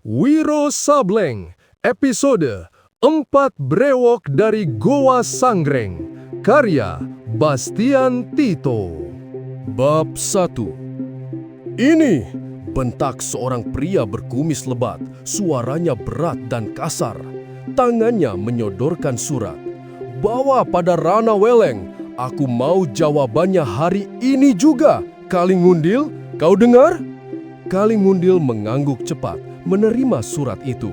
Wiro Sableng, episode 4 Brewok dari Goa Sanggreng, karya Bastian Tito. Bab 1. Ini, bentak seorang pria berkumis lebat, suaranya berat dan kasar. Tangannya menyodorkan surat. Bawa pada Rana Weleng, aku mau jawabannya hari ini juga. Kalingundil, kau dengar? Kalingundil mengangguk cepat menerima surat itu.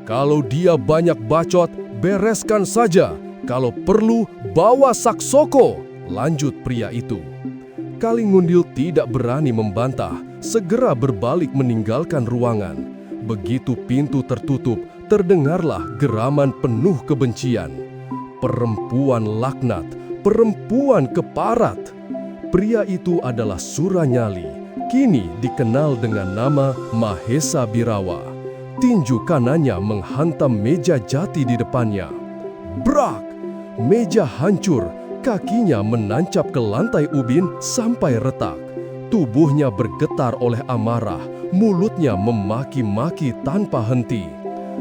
Kalau dia banyak bacot, bereskan saja. Kalau perlu, bawa Saksoko, lanjut pria itu. Kalingundil tidak berani membantah, segera berbalik meninggalkan ruangan. Begitu pintu tertutup, terdengarlah geraman penuh kebencian. Perempuan laknat, perempuan keparat. Pria itu adalah Suranyali, kini dikenal dengan nama Mahesa Birawa. Tinju kanannya menghantam meja jati di depannya. Brak! Meja hancur, kakinya menancap ke lantai ubin sampai retak. Tubuhnya bergetar oleh amarah, mulutnya memaki-maki tanpa henti.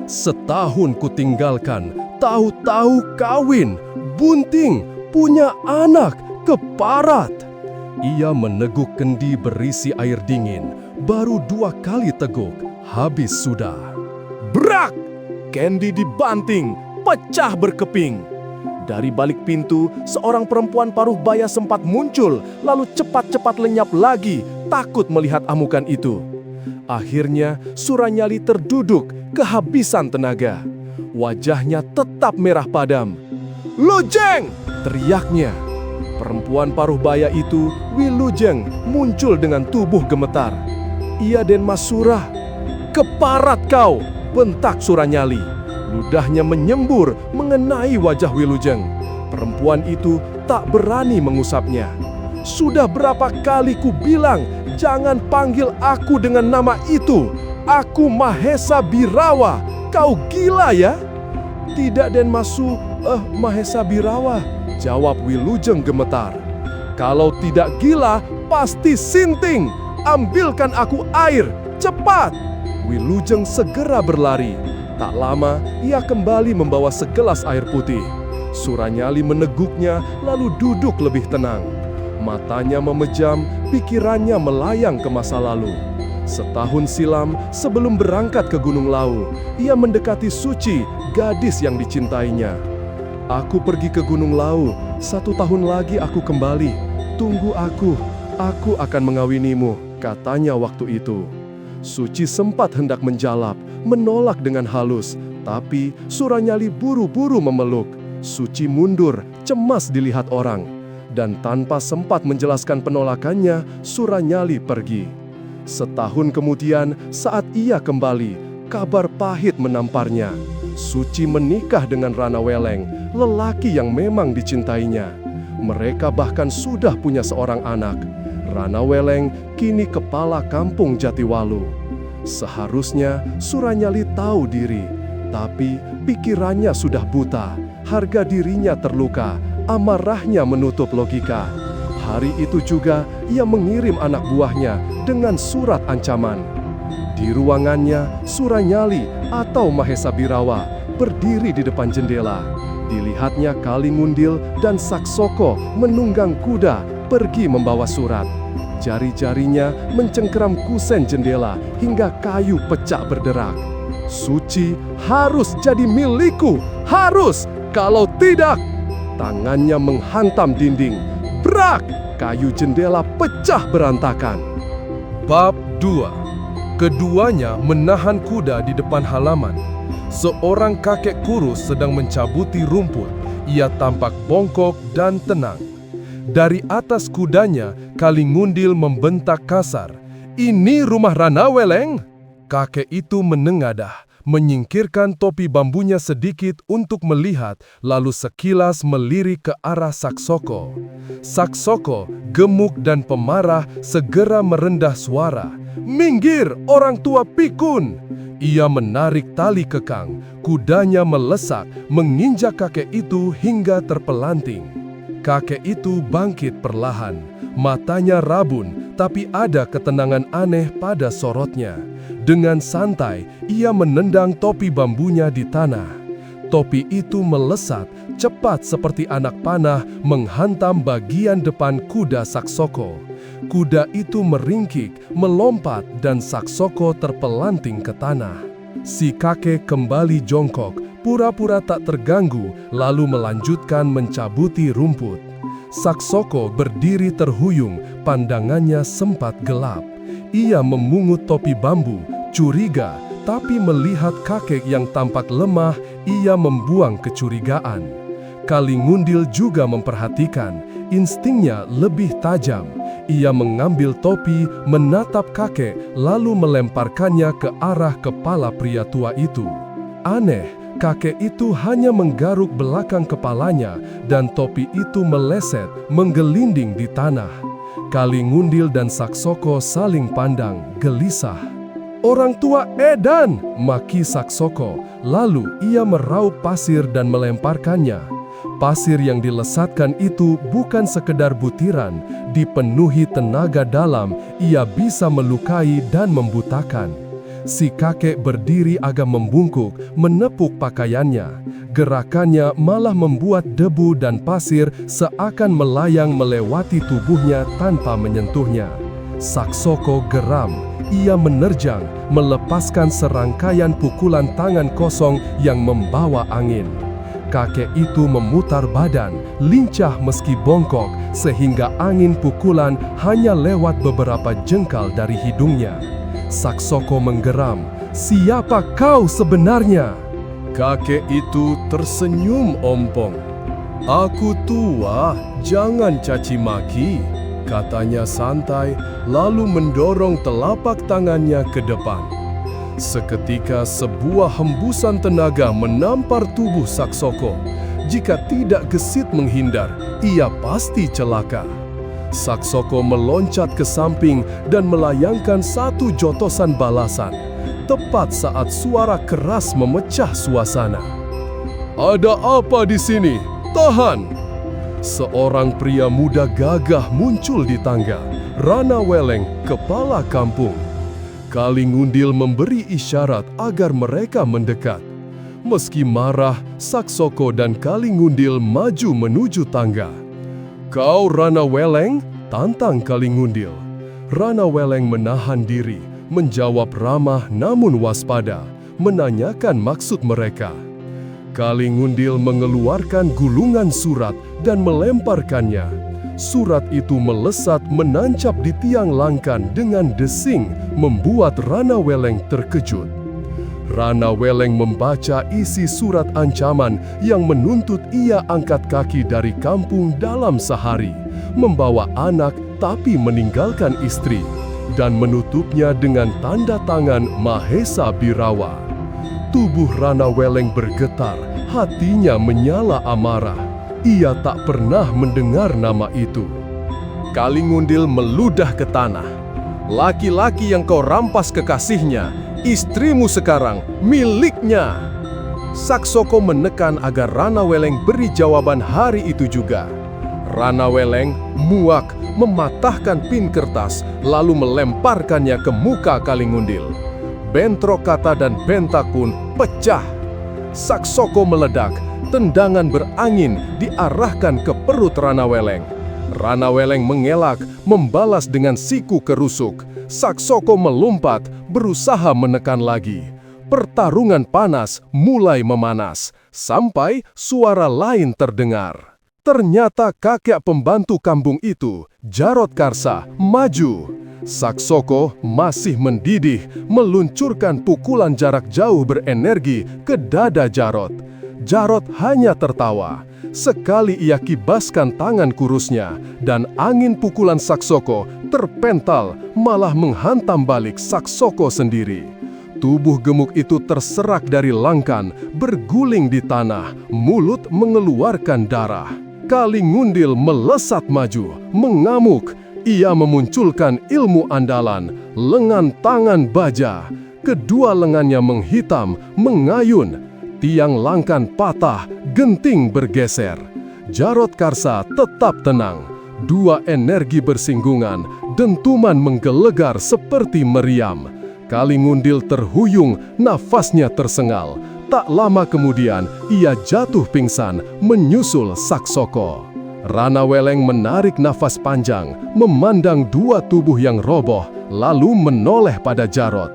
Setahun kutinggalkan, tahu-tahu kawin, bunting, punya anak, keparat. Ia meneguk kendi berisi air dingin, baru 2 kali teguk, habis sudah. Brak! Kendi dibanting, pecah berkeping. Dari balik pintu, seorang perempuan paruh baya sempat muncul, lalu cepat-cepat lenyap lagi, takut melihat amukan itu. Akhirnya, Suranyali terduduk, kehabisan tenaga. Wajahnya tetap merah padam. "Lujeng!" teriaknya. Perempuan paruh baya itu, Wilujeng, muncul dengan tubuh gemetar. "Ia Den Mas Surah." "Keparat kau!" bentak Suranyali. Ludahnya menyembur mengenai wajah Wilujeng. Perempuan itu tak berani mengusapnya. "Sudah berapa kali ku bilang, jangan panggil aku dengan nama itu. Aku Mahesa Birawa. Kau gila ya?" "Tidak Den Masu, Mahesa Birawa," jawab Wilujeng gemetar. "Kalau tidak gila, pasti sinting. Ambilkan aku air, cepat!" Wilujeng segera berlari. Tak lama, ia kembali membawa segelas air putih. Suranyali meneguknya, lalu duduk lebih tenang. Matanya memejam, pikirannya melayang ke masa lalu. Setahun silam, sebelum berangkat ke Gunung Lawu, ia mendekati Suci, gadis yang dicintainya. "Aku pergi ke Gunung Lawu, 1 tahun lagi aku kembali. Tunggu aku akan mengawinimu," katanya waktu itu. Suci sempat hendak menjalap, menolak dengan halus, tapi Suranyali buru-buru memeluk. Suci mundur, cemas dilihat orang. Dan tanpa sempat menjelaskan penolakannya, Suranyali pergi. Setahun kemudian, saat ia kembali, kabar pahit menamparnya. Suci menikah dengan Rana Weleng, lelaki yang memang dicintainya. Mereka bahkan sudah punya seorang anak. Rana Weleng kini kepala kampung Jatiwalu. Seharusnya Suranyali tahu diri, tapi pikirannya sudah buta, harga dirinya terluka, amarahnya menutup logika. Hari itu juga ia mengirim anak buahnya dengan surat ancaman. Di ruangannya, Suranyali atau Mahesa Birawa berdiri di depan jendela. Dilihatnya Kalingundil dan Saksoko menunggang kuda pergi membawa surat. Jari-jarinya mencengkeram kusen jendela hingga kayu pecah berderak. "Suci harus jadi milikku, harus! Kalau tidak..." Tangannya menghantam dinding. Brak! Kayu jendela pecah berantakan. Bab 2. Keduanya menahan kuda di depan halaman. Seorang kakek kurus sedang mencabuti rumput. Ia tampak bongkok dan tenang. Dari atas kudanya, Kalingundil membentak kasar, "Ini rumah Rana Weleng?" Kakek itu menengadah, menyingkirkan topi bambunya sedikit untuk melihat, lalu sekilas melirik ke arah Saksoko. Saksoko, gemuk dan pemarah, segera merendah suara. "Minggir, orang tua pikun!" Ia menarik tali kekang, kudanya melesak, menginjak kakek itu hingga terpelanting. Kakek itu bangkit perlahan, matanya rabun, tapi ada ketenangan aneh pada sorotnya. Dengan santai, ia menendang topi bambunya di tanah. Topi itu melesat cepat seperti anak panah menghantam bagian depan kuda Saksoko. Kuda itu meringkik, melompat, dan Saksoko terpelanting ke tanah. Si kakek kembali jongkok, pura-pura tak terganggu, lalu melanjutkan mencabuti rumput. Saksoko berdiri terhuyung, pandangannya sempat gelap. Ia memungut topi bambu, curiga, tapi melihat kakek yang tampak lemah, ia membuang kecurigaan. Kalingundil juga memperhatikan, instingnya lebih tajam. Ia mengambil topi, menatap kakek, lalu melemparkannya ke arah kepala pria tua itu. Aneh, kakek itu hanya menggaruk belakang kepalanya, dan topi itu meleset, menggelinding di tanah. Kalingundil dan Saksoko saling pandang, gelisah. "Orang tua edan!" maki Saksoko. Lalu ia meraup pasir dan melemparkannya. Pasir yang dilesatkan itu bukan sekedar butiran, dipenuhi tenaga dalam, ia bisa melukai dan membutakan. Si kakek berdiri agak membungkuk, menepuk pakaiannya. Gerakannya malah membuat debu dan pasir seakan melayang melewati tubuhnya tanpa menyentuhnya. Saksoko geram. Ia menerjang, melepaskan serangkaian pukulan tangan kosong yang membawa angin. Kakek itu memutar badan, lincah meski bongkok, sehingga angin pukulan hanya lewat beberapa jengkal dari hidungnya. Saksoko menggeram, "Siapa kau sebenarnya?" Kakek itu tersenyum ompong. "Aku tua, jangan caci maki," katanya santai, lalu mendorong telapak tangannya ke depan. Seketika sebuah hembusan tenaga menampar tubuh Saksoko. Jika tidak gesit menghindar, ia pasti celaka. Saksoko meloncat ke samping dan melayangkan satu jotosan balasan, tepat saat suara keras memecah suasana. "Ada apa di sini? Tahan!" Seorang pria muda gagah muncul di tangga, Rana Weleng, kepala kampung. Kalingundil memberi isyarat agar mereka mendekat. Meski marah, Saksoko dan Kalingundil maju menuju tangga. "Kau Rana Weleng?" tantang Kalingundil. Rana Weleng menahan diri, menjawab ramah namun waspada, menanyakan maksud mereka. Kalingundil mengeluarkan gulungan surat dan melemparkannya. Surat itu melesat menancap di tiang langkan dengan desing, membuat Rana Weleng terkejut. Rana Weleng membaca isi surat ancaman yang menuntut ia angkat kaki dari kampung dalam sehari, membawa anak tapi meninggalkan istri, dan menutupnya dengan tanda tangan Mahesa Birawa. Tubuh Rana Weleng bergetar, hatinya menyala amarah. Ia tak pernah mendengar nama itu. Kalingundil meludah ke tanah. "Laki-laki yang kau rampas kekasihnya, istrimu sekarang miliknya." Saksoko menekan agar Rana Weleng beri jawaban hari itu juga. Rana Weleng muak, mematahkan pin kertas, lalu melemparkannya ke muka Kalingundil. Bentrok kata dan bentak pun pecah. Saksoko meledak, tendangan berangin diarahkan ke perut Rana Weleng. Rana Weleng mengelak, membalas dengan siku kerusuk. Saksoko melompat, berusaha menekan lagi. Pertarungan panas mulai memanas, sampai suara lain terdengar. Ternyata kakek pembantu kampung itu, Jarot Karsa, maju. Saksoko masih mendidih, meluncurkan pukulan jarak jauh berenergi ke dada Jarot. Jarot hanya tertawa. Sekali ia kibaskan tangan kurusnya, dan angin pukulan Saksoko terpental, malah menghantam balik Saksoko sendiri. Tubuh gemuk itu terserak dari langkan, berguling di tanah, mulut mengeluarkan darah. Kalingundil melesat maju, mengamuk. Ia memunculkan ilmu andalan, lengan tangan baja. Kedua lengannya menghitam, mengayun. Tiang langkan patah, genting bergeser. Jarot Karsa tetap tenang. Dua energi bersinggungan, Dentuman menggelegar seperti meriam. Kalingundil terhuyung, nafasnya tersengal. Tak lama kemudian, ia jatuh pingsan, menyusul Saksoko. Ranaweleng menarik nafas panjang, memandang dua tubuh yang roboh, lalu menoleh pada Jarot.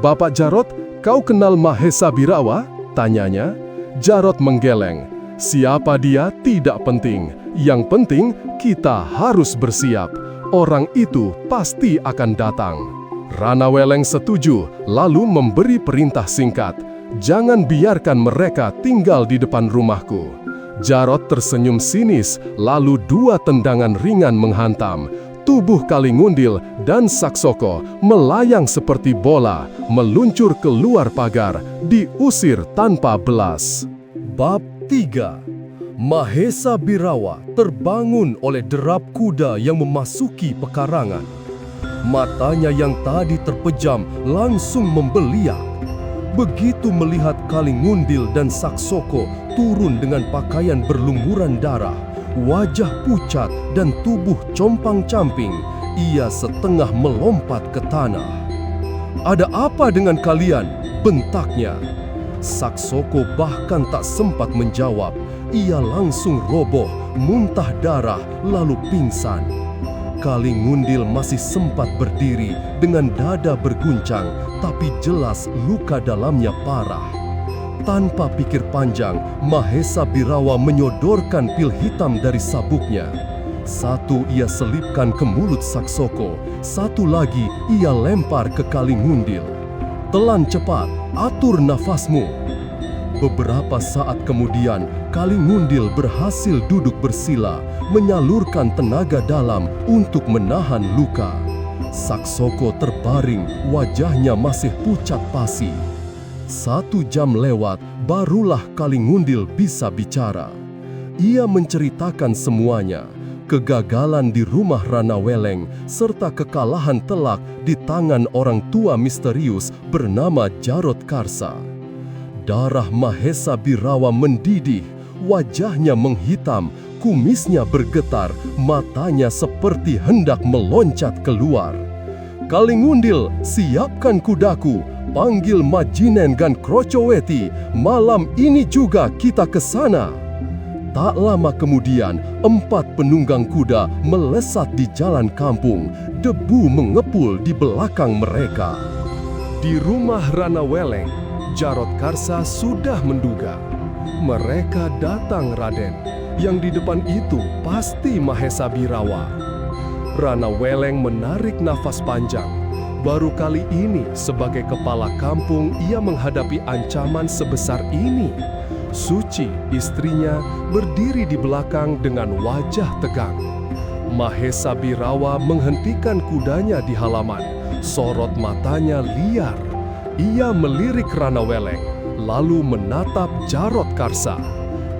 "Bapak Jarot, kau kenal Mahesa Birawa?" tanyanya. Jarot menggeleng. "Siapa dia tidak penting. Yang penting kita harus bersiap. Orang itu pasti akan datang." Ranaweleng setuju, lalu memberi perintah singkat. "Jangan biarkan mereka tinggal di depan rumahku." Jarot tersenyum sinis, lalu dua tendangan ringan menghantam. Tubuh Kalingundil dan Saksoko melayang seperti bola, meluncur keluar pagar, diusir tanpa belas. Bab 3. Mahesa Birawa terbangun oleh derap kuda yang memasuki pekarangan. Matanya yang tadi terpejam langsung membeliak. Begitu melihat Kalingundil dan Saksoko turun dengan pakaian berlumuran darah, wajah pucat dan tubuh compang-camping, ia setengah melompat ke tanah. "Ada apa dengan kalian?" bentaknya. Saksoko bahkan tak sempat menjawab. Ia langsung roboh, muntah darah, lalu pingsan. Kalingundil masih sempat berdiri dengan dada berguncang, tapi jelas luka dalamnya parah. Tanpa pikir panjang, Mahesa Birawa menyodorkan pil hitam dari sabuknya. Satu ia selipkan ke mulut Saksoko, satu lagi ia lempar ke Kalingundil. "Telan cepat, atur nafasmu." Beberapa saat kemudian, Kalingundil berhasil duduk bersila, menyalurkan tenaga dalam untuk menahan luka. Saksoko terbaring, wajahnya masih pucat pasi. 1 jam lewat, barulah Kalingundil bisa bicara. Ia menceritakan semuanya, kegagalan di rumah Ranaweleng, serta kekalahan telak di tangan orang tua misterius bernama Jarot Karsa. Darah Mahesa Birawa mendidih, wajahnya menghitam, kumisnya bergetar, matanya seperti hendak meloncat keluar. "Kalingundil, siapkan kudaku, panggil Majinen dan Krocoweti, malam ini juga kita ke sana." Tak lama kemudian, 4 penunggang kuda melesat di jalan kampung, debu mengepul di belakang mereka. Di rumah Ranaweleng, Jarot Karsa sudah menduga. "Mereka datang, Raden. Yang di depan itu pasti Mahesa Birawa." Ranaweleng menarik nafas panjang. Baru kali ini sebagai kepala kampung ia menghadapi ancaman sebesar ini. Suci, istrinya, berdiri di belakang dengan wajah tegang. Mahesa Birawa menghentikan kudanya di halaman. Sorot matanya liar. Ia melirik Ranaweleng, lalu menatap Jarot Karsa.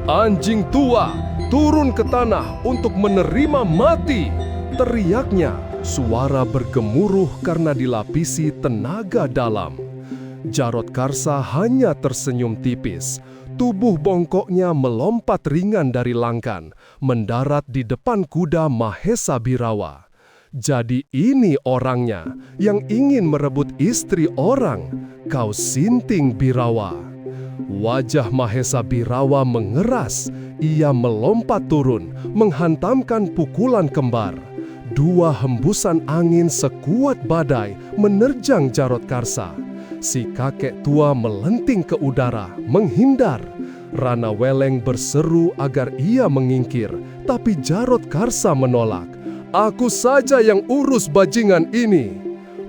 "Anjing tua, turun ke tanah untuk menerima mati!" teriaknya. Suara bergemuruh karena dilapisi tenaga dalam. Jarot Karsa hanya tersenyum tipis. Tubuh bongkoknya melompat ringan dari langkan, mendarat di depan kuda Mahesa Birawa. "Jadi ini orangnya yang ingin merebut istri orang, kau Sinting Birawa." Wajah Mahesa Birawa mengeras. Ia melompat turun, menghantamkan pukulan kembar. 2 hembusan angin sekuat badai menerjang Jarot Karsa. Si kakek tua melenting ke udara, menghindar. Ranaweleng berseru agar ia mengingkir, tapi Jarot Karsa menolak. "Aku saja yang urus bajingan ini."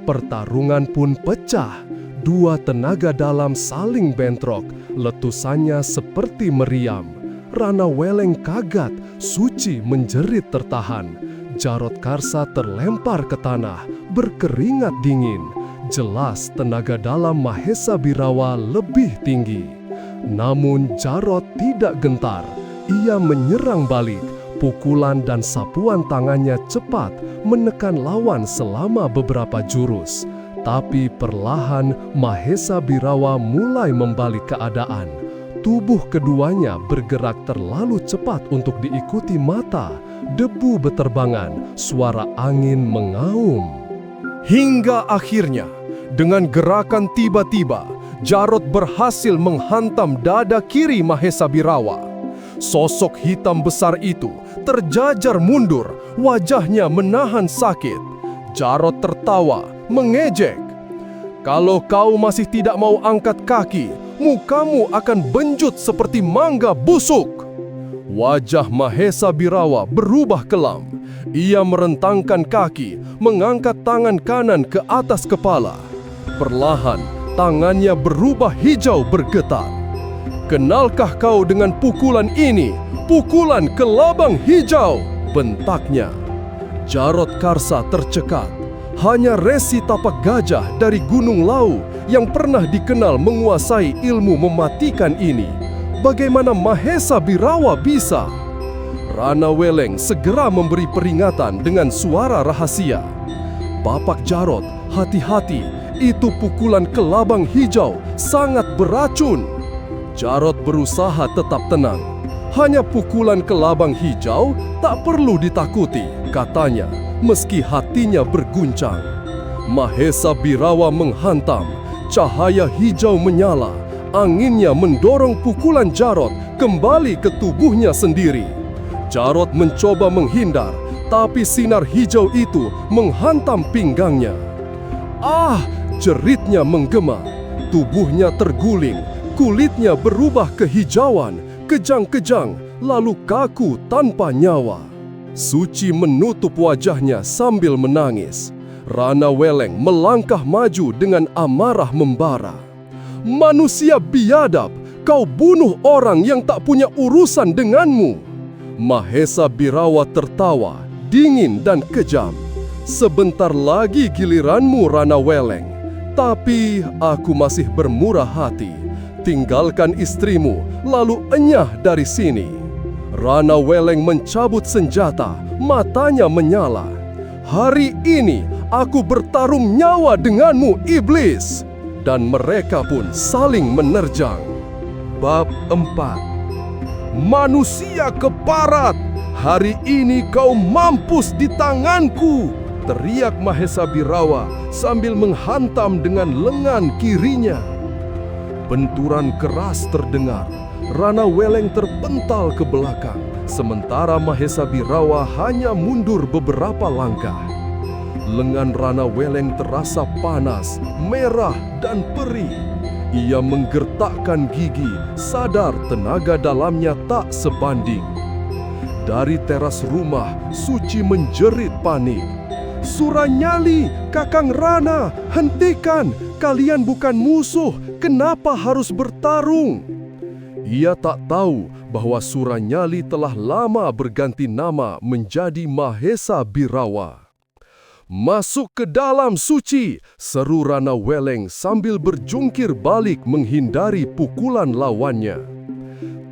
Pertarungan pun pecah. 2 tenaga dalam saling bentrok, letusannya seperti meriam. Ranaweleng kagat, Suci menjerit tertahan. Jarot Karsa terlempar ke tanah, berkeringat dingin. Jelas tenaga dalam Mahesa Birawa lebih tinggi. Namun Jarot tidak gentar. Ia menyerang balik. Pukulan dan sapuan tangannya cepat menekan lawan selama beberapa jurus. Tapi perlahan Mahesa Birawa mulai membalik keadaan. Tubuh keduanya bergerak terlalu cepat untuk diikuti mata. debu beterbangan, suara angin mengaum. Hingga akhirnya, dengan gerakan tiba-tiba, Jarod berhasil menghantam dada kiri Mahesa Birawa. Sosok hitam besar itu terjajar mundur, wajahnya menahan sakit. Jarod tertawa, mengejek. "Kalau kau masih tidak mau angkat kaki, mukamu akan benjut seperti mangga busuk." Wajah Mahesa Birawa berubah kelam. Ia merentangkan kaki, mengangkat tangan kanan ke atas kepala. Perlahan, tangannya berubah hijau bergetar. "Kenalkah kau dengan pukulan ini? Pukulan kelabang hijau!" bentaknya. Jarod Karsa tercekat. Hanya Resi Tapak Gajah dari Gunung Lau yang pernah dikenal menguasai ilmu mematikan ini. Bagaimana Mahesa Birawa bisa? Rana Weleng segera memberi peringatan dengan suara rahasia. "Bapak Jarod, hati-hati, itu pukulan kelabang hijau, sangat beracun." Jarod berusaha tetap tenang. "Hanya pukulan kelabang hijau, tak perlu ditakuti," katanya, meski hatinya berguncang. Mahesa Birawa menghantam, cahaya hijau menyala, anginnya mendorong pukulan Jarod kembali ke tubuhnya sendiri. Jarod mencoba menghindar, tapi sinar hijau itu menghantam pinggangnya. "Ah!" jeritnya menggema. Tubuhnya terguling, kulitnya berubah kehijauan, kejang-kejang, lalu kaku tanpa nyawa. Suci menutup wajahnya sambil menangis. Rana Weleng melangkah maju dengan amarah membara. "Manusia biadab, kau bunuh orang yang tak punya urusan denganmu." Mahesa Birawa tertawa, dingin dan kejam. "Sebentar lagi giliranmu, Rana Weleng. Tapi aku masih bermurah hati. Tinggalkan istrimu, lalu enyah dari sini." Rana Weleng mencabut senjata, matanya menyala. "Hari ini aku bertarung nyawa denganmu, iblis!" Dan mereka pun saling menerjang. Bab 4. "Manusia keparat, hari ini kau mampus di tanganku!" teriak Mahesa Birawa sambil menghantam dengan lengan kirinya. Benturan keras terdengar. Rana Weleng terpental ke belakang, sementara Mahesa Birawa hanya mundur beberapa langkah. Lengan Rana Weleng terasa panas, merah, dan perih. Ia menggertakkan gigi, sadar tenaga dalamnya tak sebanding. Dari teras rumah, Suci menjerit panik. "Suranyali, Kakang Rana, hentikan! Kalian bukan musuh, kenapa harus bertarung?" Ia tak tahu bahwa Suranyali telah lama berganti nama menjadi Mahesa Birawa. "Masuk ke dalam, Suci!" seru Rana Weleng sambil berjungkir balik menghindari pukulan lawannya.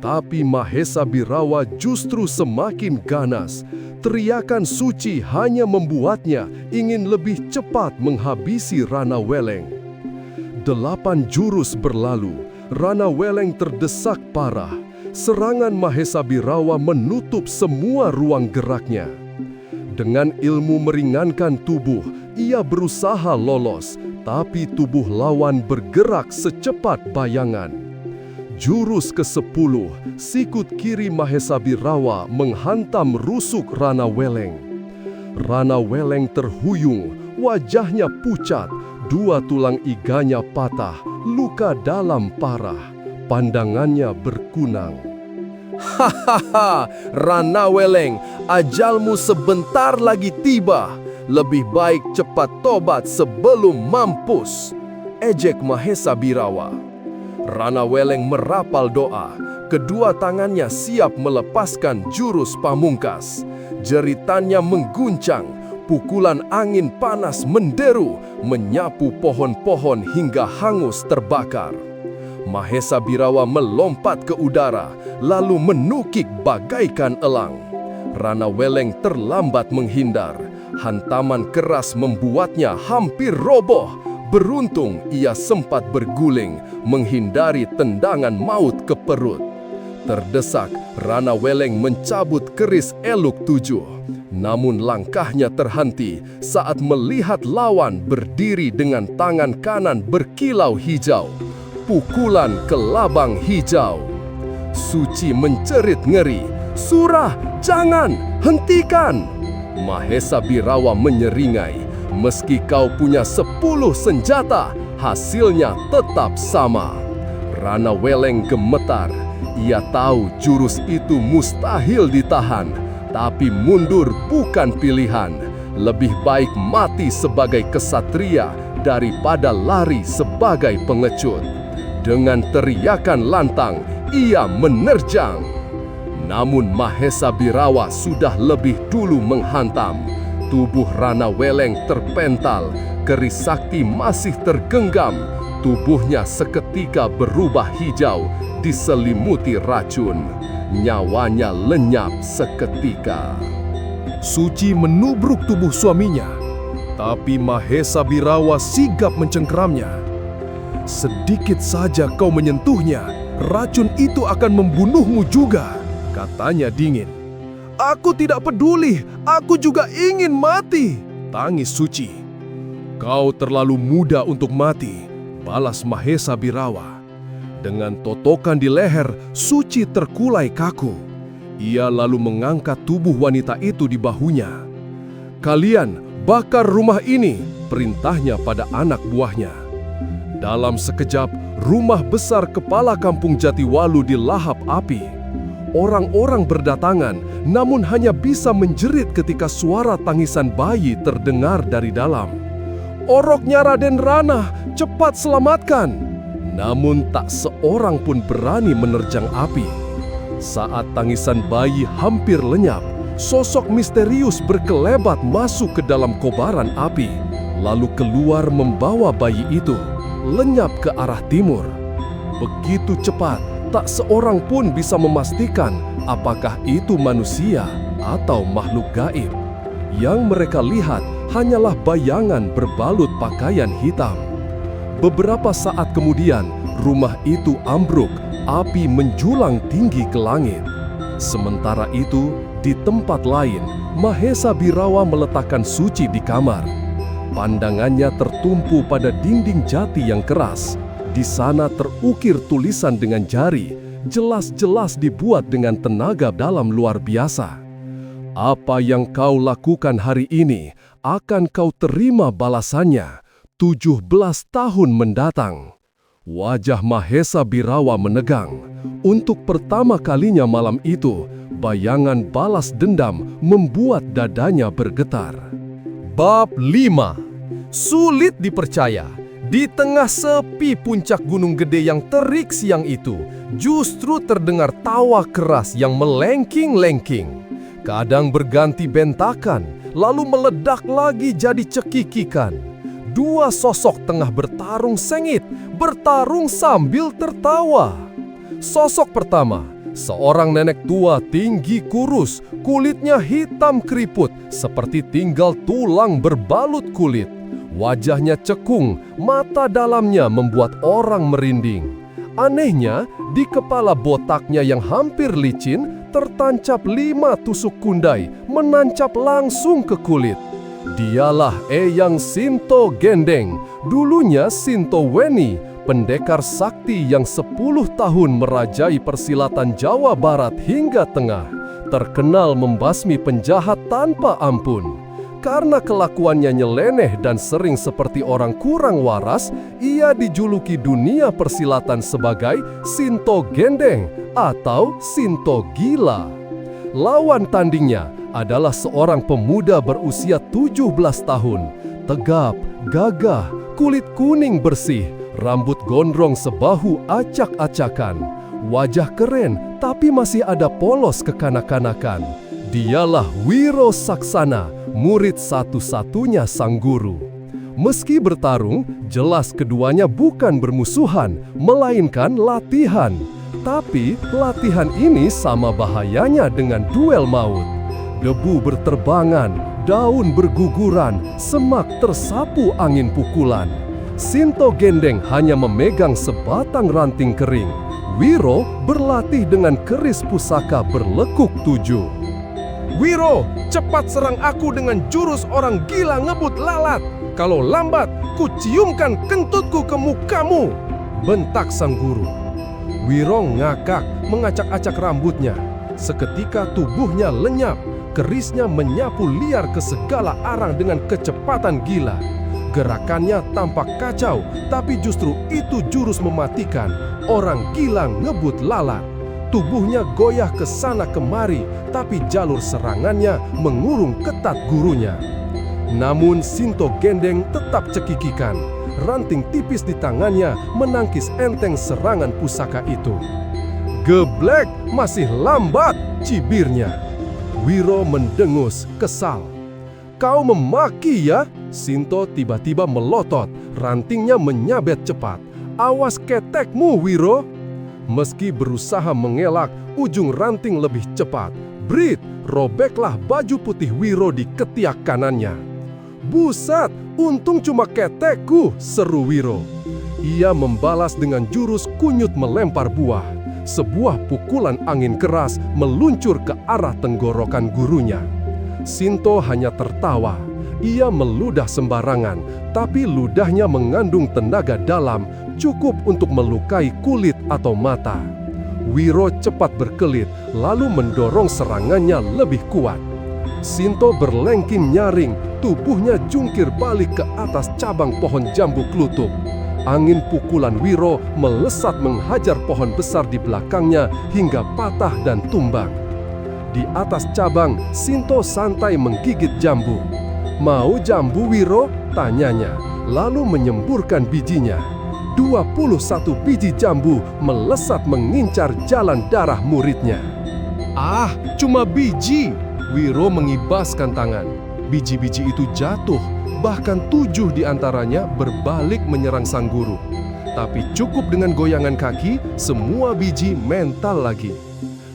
Tapi Mahesa Birawa justru semakin ganas. Teriakan Suci hanya membuatnya ingin lebih cepat menghabisi Rana Weleng. 8 jurus berlalu. Rana Weleng terdesak parah. Serangan Mahesa Birawa menutup semua ruang geraknya. Dengan ilmu meringankan tubuh, ia berusaha lolos, tapi tubuh lawan bergerak secepat bayangan. Jurus ke-10, sikut kiri Mahesa Birawa menghantam rusuk Rana Weleng. Rana Weleng terhuyung, wajahnya pucat, 2 tulang iganya patah, luka dalam parah, pandangannya berkunang. "Hahaha, Rana Weleng, ajalmu sebentar lagi tiba. Lebih baik cepat tobat sebelum mampus," ejek Mahesa Birawa. Rana Weleng merapal doa, kedua tangannya siap melepaskan jurus pamungkas. Jeritannya mengguncang, pukulan angin panas menderu, menyapu pohon-pohon hingga hangus terbakar. Mahesa Birawa melompat ke udara, lalu menukik bagaikan elang. Rana Weleng terlambat menghindar. Hantaman keras membuatnya hampir roboh. Beruntung ia sempat berguling, menghindari tendangan maut ke perut. Terdesak, Rana Weleng mencabut keris eluk 7. Namun langkahnya terhenti saat melihat lawan berdiri dengan tangan kanan berkilau hijau. Pukulan ke labang hijau. Suci mencerit ngeri. "Surah, jangan! Hentikan!" Mahesa Birawa menyeringai. "Meski kau punya 10 senjata, hasilnya tetap sama." Rana Weleng gemetar. Ia tahu jurus itu mustahil ditahan, tapi mundur bukan pilihan. Lebih baik mati sebagai kesatria daripada lari sebagai pengecut. Dengan teriakan lantang, ia menerjang. Namun Mahesa Birawa sudah lebih dulu menghantam. Tubuh Rana Weleng terpental, keris sakti masih tergenggam. Tubuhnya seketika berubah hijau, diselimuti racun. Nyawanya lenyap seketika. Suci menubruk tubuh suaminya, tapi Mahesa Birawa sigap mencengkeramnya. "Sedikit saja kau menyentuhnya, racun itu akan membunuhmu juga," katanya dingin. "Aku tidak peduli, aku juga ingin mati," tangis Suci. "Kau terlalu muda untuk mati," balas Mahesa Birawa. Dengan totokan di leher, Suci terkulai kaku. Ia lalu mengangkat tubuh wanita itu di bahunya. "Kalian bakar rumah ini," perintahnya pada anak buahnya. Dalam sekejap, rumah besar kepala kampung Jatiwalu dilahap api. Orang-orang berdatangan, namun hanya bisa menjerit ketika suara tangisan bayi terdengar dari dalam. "Oroknya Raden Rana, cepat selamatkan!" Namun tak seorang pun berani menerjang api. Saat tangisan bayi hampir lenyap, sosok misterius berkelebat masuk ke dalam kobaran api, lalu keluar membawa bayi itu, lenyap ke arah timur. Begitu cepat, tak seorang pun bisa memastikan apakah itu manusia atau makhluk gaib. Yang mereka lihat hanyalah bayangan berbalut pakaian hitam. Beberapa saat kemudian, rumah itu ambruk, api menjulang tinggi ke langit. Sementara itu, di tempat lain, Mahesa Birawa meletakkan Suci di kamar. Pandangannya tertumpu pada dinding jati yang keras. Di sana terukir tulisan dengan jari, jelas-jelas dibuat dengan tenaga dalam luar biasa. "Apa yang kau lakukan hari ini, akan kau terima balasannya 17 tahun mendatang." Wajah Mahesa Birawa menegang. Untuk pertama kalinya malam itu, bayangan balas dendam membuat dadanya bergetar. Bab 5. Sulit dipercaya, di tengah sepi puncak gunung gede yang terik siang itu, justru terdengar tawa keras yang melengking-lengking. Kadang berganti bentakan, lalu meledak lagi jadi cekikikan. Dua sosok tengah bertarung sengit, bertarung sambil tertawa. Sosok pertama, seorang nenek tua tinggi kurus, kulitnya hitam keriput, seperti tinggal tulang berbalut kulit. Wajahnya cekung, mata dalamnya membuat orang merinding. Anehnya, di kepala botaknya yang hampir licin, tertancap 5 tusuk kundai, menancap langsung ke kulit. Dialah Eyang Sinto Gendeng, dulunya Sinto Weni, pendekar sakti yang 10 tahun merajai persilatan Jawa Barat hingga Tengah, terkenal membasmi penjahat tanpa ampun. Karena kelakuannya nyeleneh dan sering seperti orang kurang waras, ia dijuluki dunia persilatan sebagai Sinto Gendeng atau Sinto Gila. Lawan tandingnya adalah seorang pemuda berusia 17 tahun, tegap, gagah, kulit kuning bersih, rambut gondrong sebahu acak-acakan, wajah keren tapi masih ada polos kekanak-kanakan. Dialah Wiro Saksana, murid satu-satunya sang guru. Meski bertarung, jelas keduanya bukan bermusuhan, melainkan latihan. Tapi latihan ini sama bahayanya dengan duel maut. Debu berterbangan, daun berguguran, semak tersapu angin pukulan. Sinto Gendeng hanya memegang sebatang ranting kering. Wiro berlatih dengan keris pusaka berlekuk 7. "Wiro, cepat serang aku dengan jurus orang gila ngebut lalat. Kalau lambat, kuciumkan kentutku ke mukamu," bentak sang guru. Wiro ngakak, mengacak-acak rambutnya. Seketika tubuhnya lenyap, kerisnya menyapu liar ke segala arah dengan kecepatan gila. Gerakannya tampak kacau, tapi justru itu jurus mematikan. Orang gila ngebut lalat. Tubuhnya goyah ke sana kemari, tapi jalur serangannya mengurung ketat gurunya. Namun Sinto Gendeng tetap cekikikan. Ranting tipis di tangannya menangkis enteng serangan pusaka itu. "Geblek, masih lambat," cibirnya. Wiro mendengus, kesal. "Kau memaki ya?" Sinto tiba-tiba melotot, rantingnya menyabet cepat. "Awas ketekmu, Wiro." Meski berusaha mengelak, ujung ranting lebih cepat. Brit, robeklah baju putih Wiro di ketiak kanannya. "Buset, untung cuma ketekku," seru Wiro. Ia membalas dengan jurus kunyut melempar buah. Sebuah pukulan angin keras meluncur ke arah tenggorokan gurunya. Sinto hanya tertawa. Ia meludah sembarangan, tapi ludahnya mengandung tenaga dalam, cukup untuk melukai kulit atau mata. Wiro cepat berkelit, lalu mendorong serangannya lebih kuat. Sinto berlengking nyaring, tubuhnya jungkir balik ke atas cabang pohon jambu klutuk. Angin pukulan Wiro melesat menghajar pohon besar di belakangnya hingga patah dan tumbang. Di atas cabang, Sinto santai menggigit jambu. "Mau jambu, Wiro?" tanyanya, lalu menyemburkan bijinya. 21 biji jambu melesat mengincar jalan darah muridnya. "Ah, cuma biji!" Wiro mengibaskan tangan. Biji-biji itu jatuh, bahkan 7 di antaranya berbalik menyerang sang guru. Tapi cukup dengan goyangan kaki, semua biji mental lagi.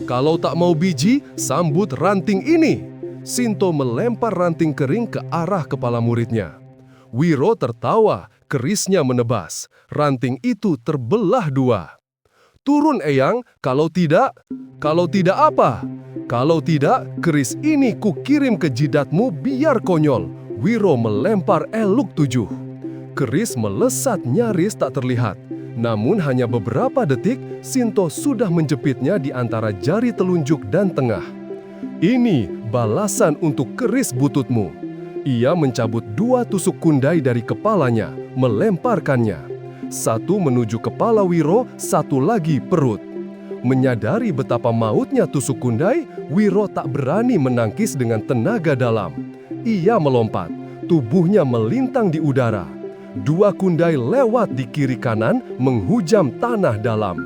"Kalau tak mau biji, sambut ranting ini." Sinto melempar ranting kering ke arah kepala muridnya. Wiro tertawa, kerisnya menebas. Ranting itu terbelah 2. "Turun, Eyang, kalau tidak..." "Kalau tidak apa?" "Kalau tidak, keris ini kukirim ke jidatmu biar konyol." Wiro melempar eluk 7. Keris melesat nyaris tak terlihat. Namun hanya beberapa detik, Sinto sudah menjepitnya di antara jari telunjuk dan tengah. "Ini balasan untuk keris bututmu." Ia mencabut 2 tusuk kundai dari kepalanya, melemparkannya. 1 menuju kepala Wiro, 1 lagi perut. Menyadari betapa mautnya tusuk kundai, Wiro tak berani menangkis dengan tenaga dalam. Ia melompat, tubuhnya melintang di udara. 2 kundai lewat di kiri kanan, menghujam tanah dalam.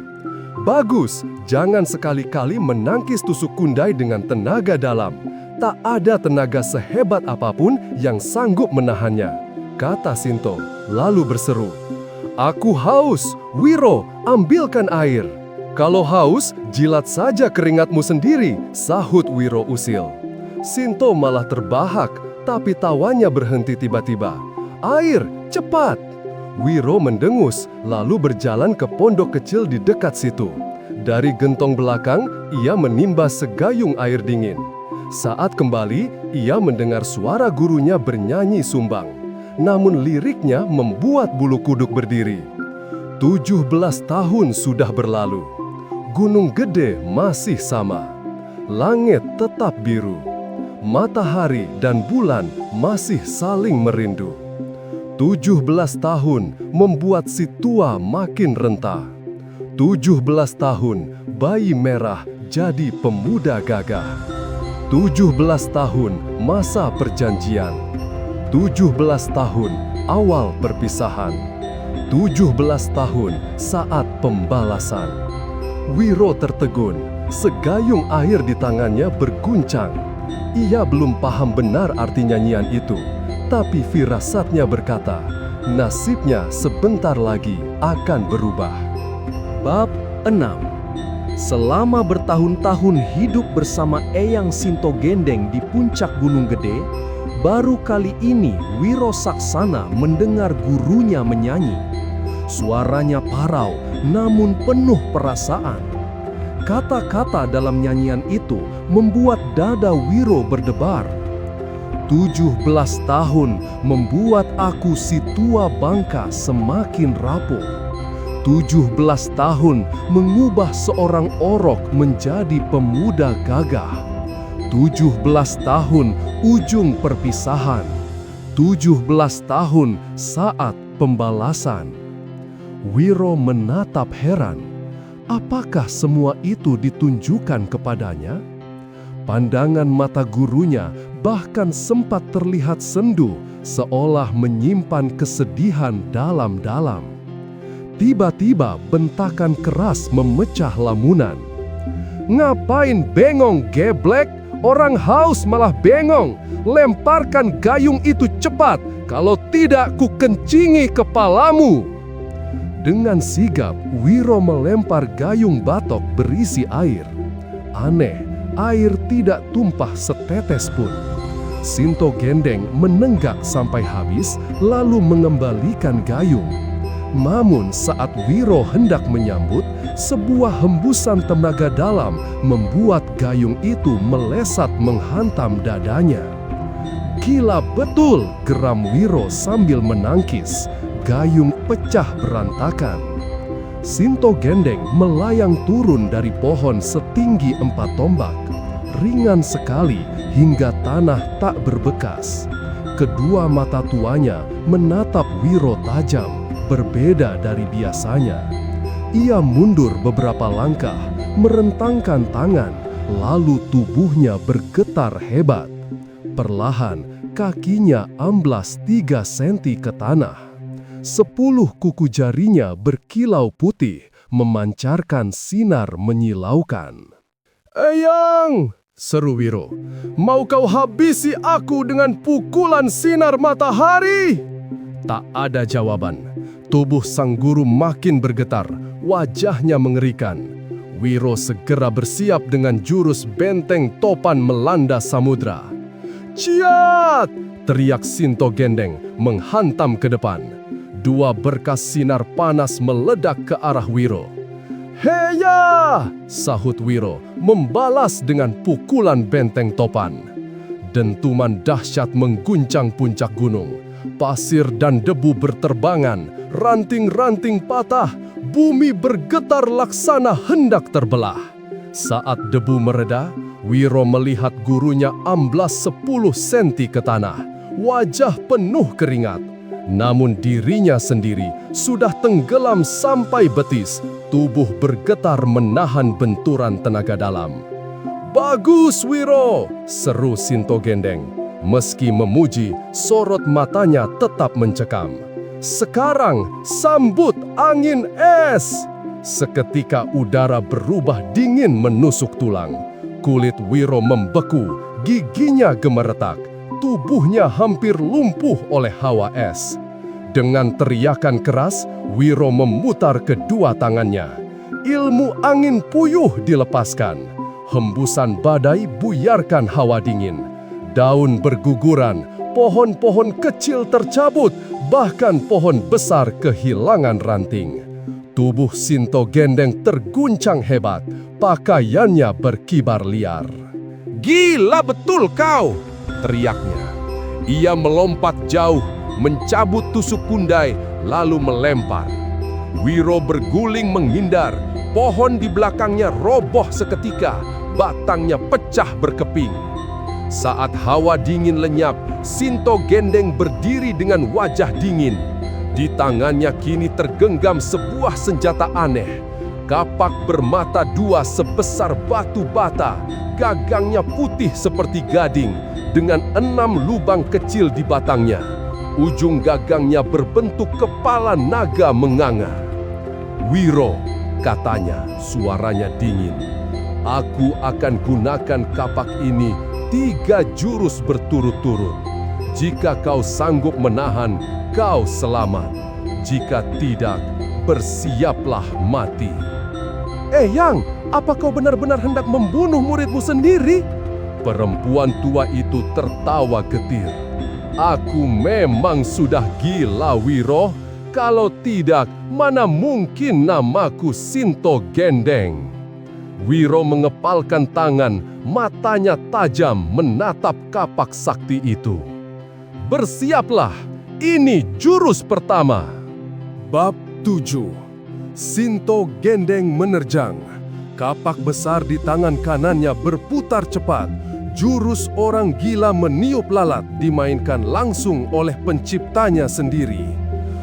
"Bagus, jangan sekali-kali menangkis tusuk kundai dengan tenaga dalam. Tak ada tenaga sehebat apapun yang sanggup menahannya," kata Sinto, lalu berseru. "Aku haus, Wiro, ambilkan air." "Kalau haus, jilat saja keringatmu sendiri," sahut Wiro usil. Sinto malah terbahak, tapi tawanya berhenti tiba-tiba. "Air, cepat!" Wiro mendengus, lalu berjalan ke pondok kecil di dekat situ. Dari gentong belakang, ia menimba segayung air dingin. Saat kembali, ia mendengar suara gurunya bernyanyi sumbang. Namun liriknya membuat bulu kuduk berdiri. 17 tahun sudah berlalu. Gunung Gede masih sama. Langit tetap biru. Matahari dan bulan masih saling merindu. 17 tahun membuat si tua makin renta. 17 tahun bayi merah jadi pemuda gagah. 17 tahun masa perjanjian. 17 tahun awal perpisahan. 17 tahun saat pembalasan. Wiro tertegun, segayung air di tangannya berguncang. Ia belum paham benar arti nyanyian itu. Tapi firasatnya berkata, nasibnya sebentar lagi akan berubah. Bab 6. Selama bertahun-tahun hidup bersama Eyang Sinto Gendeng di puncak Gunung Gede, baru kali ini Wiro Saksana mendengar gurunya menyanyi. Suaranya parau namun penuh perasaan. Kata-kata dalam nyanyian itu membuat dada Wiro berdebar. 17 tahun membuat aku si tua bangka semakin rapuh. 17 tahun mengubah seorang orok menjadi pemuda gagah. 17 tahun ujung perpisahan. 17 tahun saat pembalasan. Wiro menatap heran. Apakah semua itu ditunjukkan kepadanya? Pandangan mata gurunya bahkan sempat terlihat sendu, seolah menyimpan kesedihan dalam-dalam. Tiba-tiba bentakan keras memecah lamunan. "Ngapain bengong, geblek? Orang haus malah bengong. Lemparkan gayung itu cepat, kalau tidak ku kencingi kepalamu." Dengan sigap, Wiro melempar gayung batok berisi air. Aneh, air tidak tumpah setetes pun. Sinto Gendeng menenggak sampai habis, lalu mengembalikan gayung. Namun saat Wiro hendak menyambut, sebuah hembusan tenaga dalam membuat gayung itu melesat menghantam dadanya. "Gila betul," geram Wiro sambil menangkis. Gayung pecah berantakan. Sinto Gendeng melayang turun dari pohon setinggi 4 tombak. Ringan sekali hingga tanah tak berbekas. Kedua mata tuanya menatap Wiro tajam, berbeda dari biasanya. Ia mundur beberapa langkah, merentangkan tangan, lalu tubuhnya bergetar hebat. Perlahan, kakinya amblas 3 senti ke tanah. 10 kuku jarinya berkilau putih, memancarkan sinar menyilaukan. "Eyang!" seru Wiro. "Mau kau habisi aku dengan pukulan sinar matahari?" Tak ada jawaban. Tubuh sang guru makin bergetar, wajahnya mengerikan. Wiro segera bersiap dengan jurus benteng topan melanda samudra. "Ciat!" teriak Sinto Gendeng menghantam ke depan. 2 berkas sinar panas meledak ke arah Wiro. "Heya!" sahut Wiro, membalas dengan pukulan benteng topan. Dentuman dahsyat mengguncang puncak gunung. Pasir dan debu berterbangan, ranting-ranting patah, bumi bergetar laksana hendak terbelah. Saat debu mereda, Wiro melihat gurunya amblas 10 senti ke tanah, wajah penuh keringat. Namun dirinya sendiri sudah tenggelam sampai betis, tubuh bergetar menahan benturan tenaga dalam. "Bagus, Wiro!" seru Sinto Gendeng. Meski memuji, sorot matanya tetap mencekam. "Sekarang sambut angin es!" Seketika udara berubah dingin menusuk tulang. Kulit Wiro membeku, giginya gemeretak. Tubuhnya hampir lumpuh oleh hawa es. Dengan teriakan keras, Wiro memutar kedua tangannya. Ilmu angin puyuh dilepaskan. Hembusan badai buyarkan hawa dingin. Daun berguguran, pohon-pohon kecil tercabut, bahkan pohon besar kehilangan ranting. Tubuh Sinto Gendeng terguncang hebat, pakaiannya berkibar liar. "Gila betul kau!" teriaknya. Ia melompat jauh, mencabut tusuk kundai, lalu melempar. Wiro berguling menghindar. Pohon di belakangnya roboh seketika, batangnya pecah berkeping. Saat hawa dingin lenyap, Sinto Gendeng berdiri dengan wajah dingin. Di tangannya kini tergenggam sebuah senjata aneh. Kapak bermata 2 sebesar batu bata, gagangnya putih seperti gading, dengan 6 lubang kecil di batangnya. Ujung gagangnya berbentuk kepala naga menganga. "Wiro," katanya, suaranya dingin. "Aku akan gunakan kapak ini 3 jurus berturut-turut. Jika kau sanggup menahan, kau selamat. Jika tidak, bersiaplah mati." "Yang, apa kau benar-benar hendak membunuh muridmu sendiri?" Perempuan tua itu tertawa getir. "Aku memang sudah gila, Wiro. Kalau tidak, mana mungkin namaku Sinto Gendeng." Wiro mengepalkan tangan, matanya tajam menatap kapak sakti itu. "Bersiaplah, ini jurus pertama." Bab 7. Sinto Gendeng menerjang. Kapak besar di tangan kanannya berputar cepat. Jurus orang gila meniup lalat dimainkan langsung oleh penciptanya sendiri.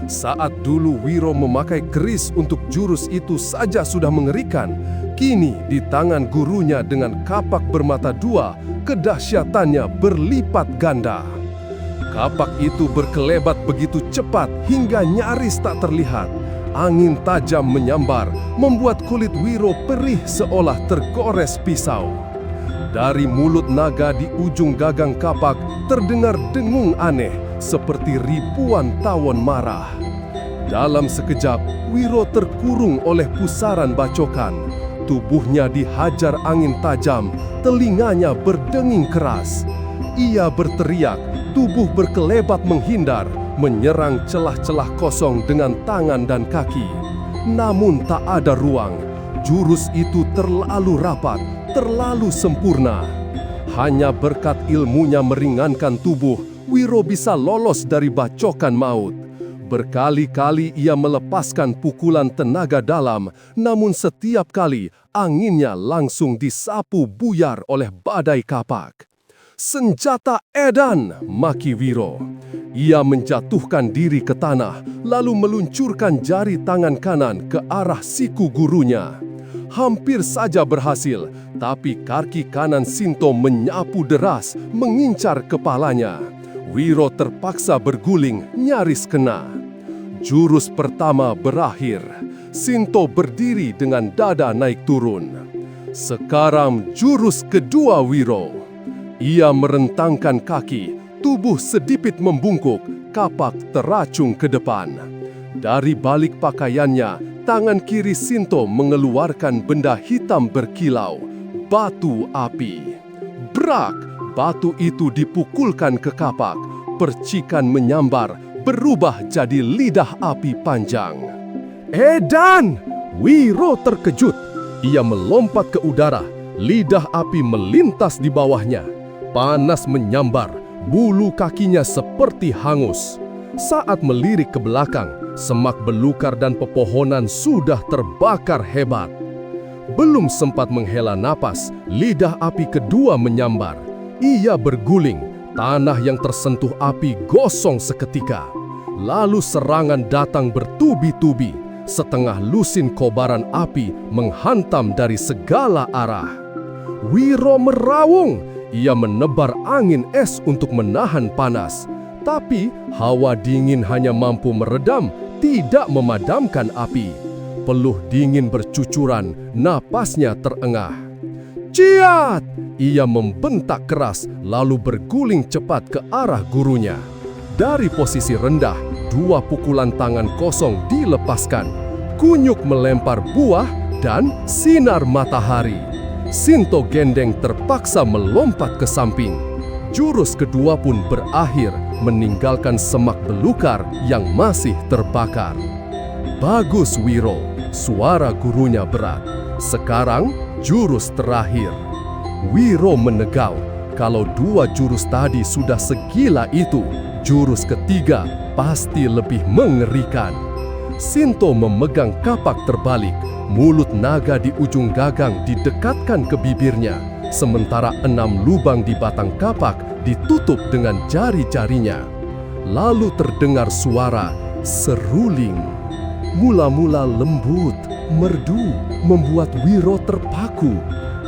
Saat dulu Wiro memakai keris untuk jurus itu saja sudah mengerikan, kini di tangan gurunya dengan kapak bermata dua, kedahsyatannya berlipat ganda. Kapak itu berkelebat begitu cepat hingga nyaris tak terlihat. Angin tajam menyambar, membuat kulit Wiro perih seolah tergores pisau. Dari mulut naga di ujung gagang kapak terdengar dengung aneh seperti ribuan tawon marah. Dalam sekejap, Wiro terkurung oleh pusaran bacokan. Tubuhnya dihajar angin tajam, telinganya berdenging keras. Ia berteriak, tubuh berkelebat menghindar, menyerang celah-celah kosong dengan tangan dan kaki. Namun tak ada ruang. Jurus itu terlalu rapat, terlalu sempurna. Hanya berkat ilmunya meringankan tubuh, Wiro bisa lolos dari bacokan maut. Berkali-kali ia melepaskan pukulan tenaga dalam, namun setiap kali anginnya langsung disapu buyar oleh badai kapak. "Senjata edan!" maki Wiro. Ia menjatuhkan diri ke tanah, lalu meluncurkan jari tangan kanan ke arah siku gurunya. Hampir saja berhasil, tapi kaki kanan Sinto menyapu deras, mengincar kepalanya. Wiro terpaksa berguling, nyaris kena. Jurus pertama berakhir. Sinto berdiri dengan dada naik turun. Sekarang jurus kedua Wiro. Ia merentangkan kaki, tubuh sedikit membungkuk, kapak teracung ke depan. Dari balik pakaiannya, tangan kiri Sinto mengeluarkan benda hitam berkilau, batu api. Brak! Batu itu dipukulkan ke kapak, percikan menyambar, berubah jadi lidah api panjang. "Edan!" Wiro terkejut. Ia melompat ke udara, lidah api melintas di bawahnya. Panas menyambar, bulu kakinya seperti hangus. Saat melirik ke belakang, semak belukar dan pepohonan sudah terbakar hebat. Belum sempat menghela napas, lidah api kedua menyambar. Ia berguling, tanah yang tersentuh api gosong seketika. Lalu serangan datang bertubi-tubi, setengah lusin kobaran api menghantam dari segala arah. Wiro meraung, ia menebar angin es untuk menahan panas. Tapi hawa dingin hanya mampu meredam, tidak memadamkan api. Peluh dingin bercucuran, napasnya terengah. "Ciat!" Ia membentak keras, lalu berguling cepat ke arah gurunya. Dari posisi rendah, dua pukulan tangan kosong dilepaskan. Kunyuk melempar buah dan sinar matahari. Sinto Gendeng terpaksa melompat ke samping. Jurus kedua pun berakhir, meninggalkan semak belukar yang masih terbakar. "Bagus Wiro," suara gurunya berat. "Sekarang jurus terakhir." Wiro menegau. Kalau dua jurus tadi sudah segila itu, jurus ketiga pasti lebih mengerikan. Sinto memegang kapak terbalik, mulut naga di ujung gagang didekatkan ke bibirnya, sementara 6 lubang di batang kapak ditutup dengan jari-jarinya. Lalu terdengar suara seruling. Mula-mula lembut, merdu, membuat Wiro terpaku.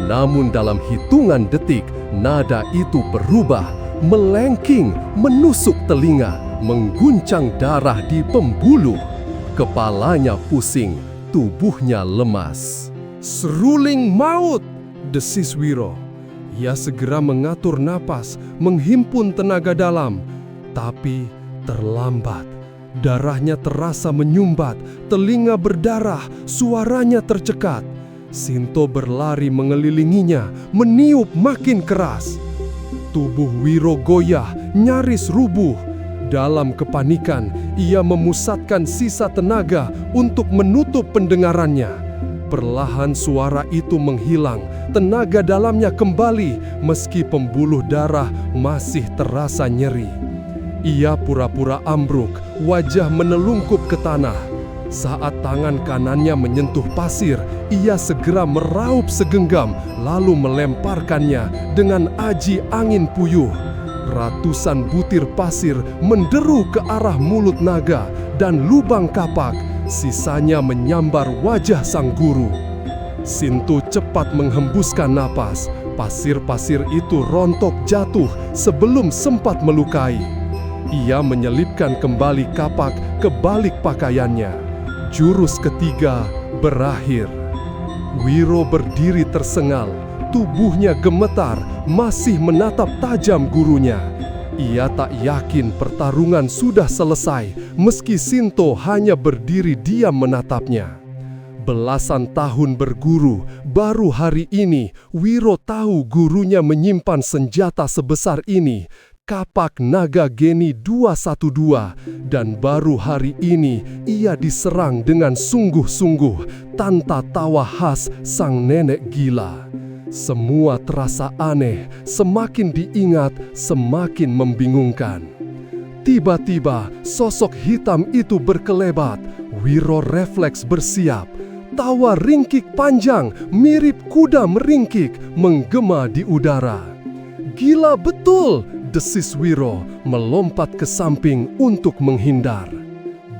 Namun dalam hitungan detik, nada itu berubah, melengking, menusuk telinga, mengguncang darah di pembuluh. Kepalanya pusing, tubuhnya lemas. "Seruling maut!" desis Wiro. Ia segera mengatur napas, menghimpun tenaga dalam. Tapi terlambat. Darahnya terasa menyumbat, telinga berdarah, suaranya tercekat. Sinto berlari mengelilinginya, meniup makin keras. Tubuh Wiro goyah, nyaris rubuh. Dalam kepanikan, ia memusatkan sisa tenaga untuk menutup pendengarannya. Perlahan suara itu menghilang, tenaga dalamnya kembali meski pembuluh darah masih terasa nyeri. Ia pura-pura ambruk, wajah menelungkup ke tanah. Saat tangan kanannya menyentuh pasir, ia segera meraup segenggam lalu melemparkannya dengan aji angin puyuh. Ratusan butir pasir menderu ke arah mulut naga dan lubang kapak, sisanya menyambar wajah sang guru. Sinto cepat menghembuskan napas, pasir-pasir itu rontok jatuh sebelum sempat melukai. Ia menyelipkan kembali kapak ke balik pakaiannya. Jurus ketiga berakhir. Wiro berdiri tersengal, tubuhnya gemetar, masih menatap tajam gurunya. Ia tak yakin pertarungan sudah selesai, meski Sinto hanya berdiri diam menatapnya. Belasan tahun berguru, baru hari ini Wiro tahu gurunya menyimpan senjata sebesar ini, kapak naga Geni 212, dan baru hari ini ia diserang dengan sungguh-sungguh tanpa tawa khas sang nenek gila. Semua terasa aneh, semakin diingat semakin membingungkan. Tiba-tiba sosok hitam itu berkelebat, Wiro refleks bersiap. Tawa ringkik panjang mirip kuda meringkik menggema di udara. Gila betul, desis Wiro melompat ke samping untuk menghindar.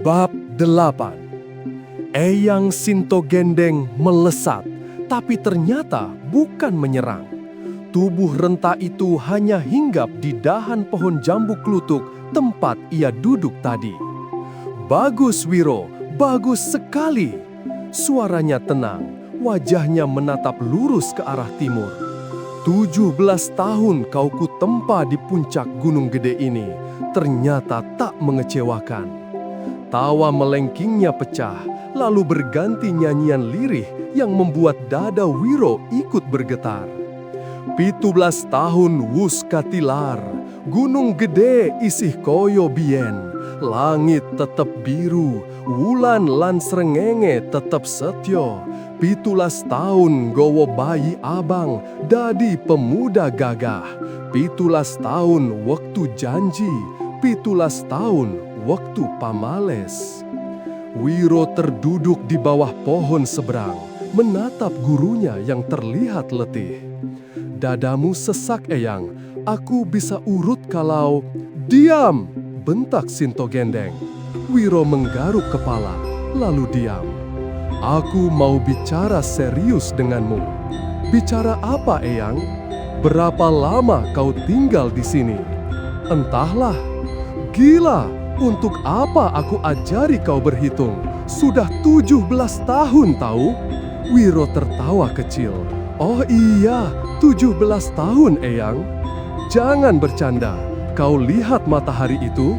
Bab 8. Eyang Sinto Gendeng melesat, tapi ternyata bukan menyerang. Tubuh renta itu hanya hinggap di dahan pohon jambu klutuk tempat ia duduk tadi. Bagus Wiro, bagus sekali. Suaranya tenang, wajahnya menatap lurus ke arah timur. 17 tahun kau kutempa di puncak gunung gede ini, ternyata tak mengecewakan. Tawa melengkingnya pecah, lalu berganti nyanyian lirih yang membuat dada Wiro ikut bergetar. 17 tahun wus katilar, gunung gede isih koyo bien, langit tetep biru, wulan lan srengenge tetep setyo. 17 tahun gowo bayi abang, dadi pemuda gagah. 17 tahun waktu janji, 17 tahun waktu pamales. Wiro terduduk di bawah pohon seberang, menatap gurunya yang terlihat letih. Dadamu sesak Eyang, aku bisa urut kalau... Diam! Bentak Sinto Gendeng. Wiro menggaruk kepala, lalu diam. Aku mau bicara serius denganmu. Bicara apa Eyang? Berapa lama kau tinggal di sini? Entahlah. Gila, untuk apa aku ajari kau berhitung? Sudah 17 tahun tahu? Wiro tertawa kecil. Oh iya, 17 tahun Eyang. Jangan bercanda. Kau lihat matahari itu?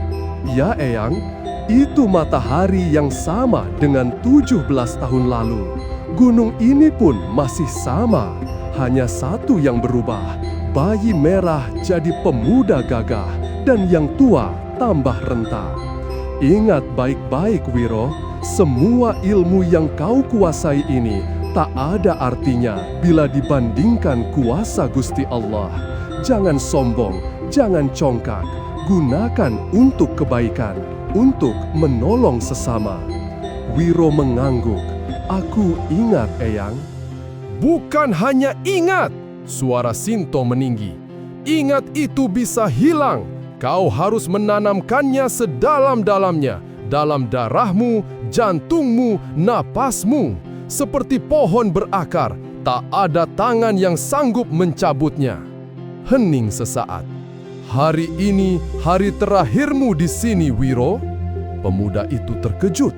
Ya Eyang, itu matahari yang sama dengan 17 tahun lalu. Gunung ini pun masih sama. Hanya satu yang berubah. Bayi merah jadi pemuda gagah, dan yang tua tambah renta. Ingat baik-baik Wiro, semua ilmu yang kau kuasai ini tak ada artinya bila dibandingkan kuasa Gusti Allah. Jangan sombong, jangan congkak, gunakan untuk kebaikan, untuk menolong sesama. Wiro mengangguk. Aku ingat Eyang. Bukan hanya ingat, suara Sinto meninggi. Ingat itu bisa hilang. Kau harus menanamkannya sedalam-dalamnya, dalam darahmu, jantungmu, napasmu. Seperti pohon berakar, tak ada tangan yang sanggup mencabutnya. Hening sesaat. Hari ini hari terakhirmu di sini, Wiro. Pemuda itu terkejut.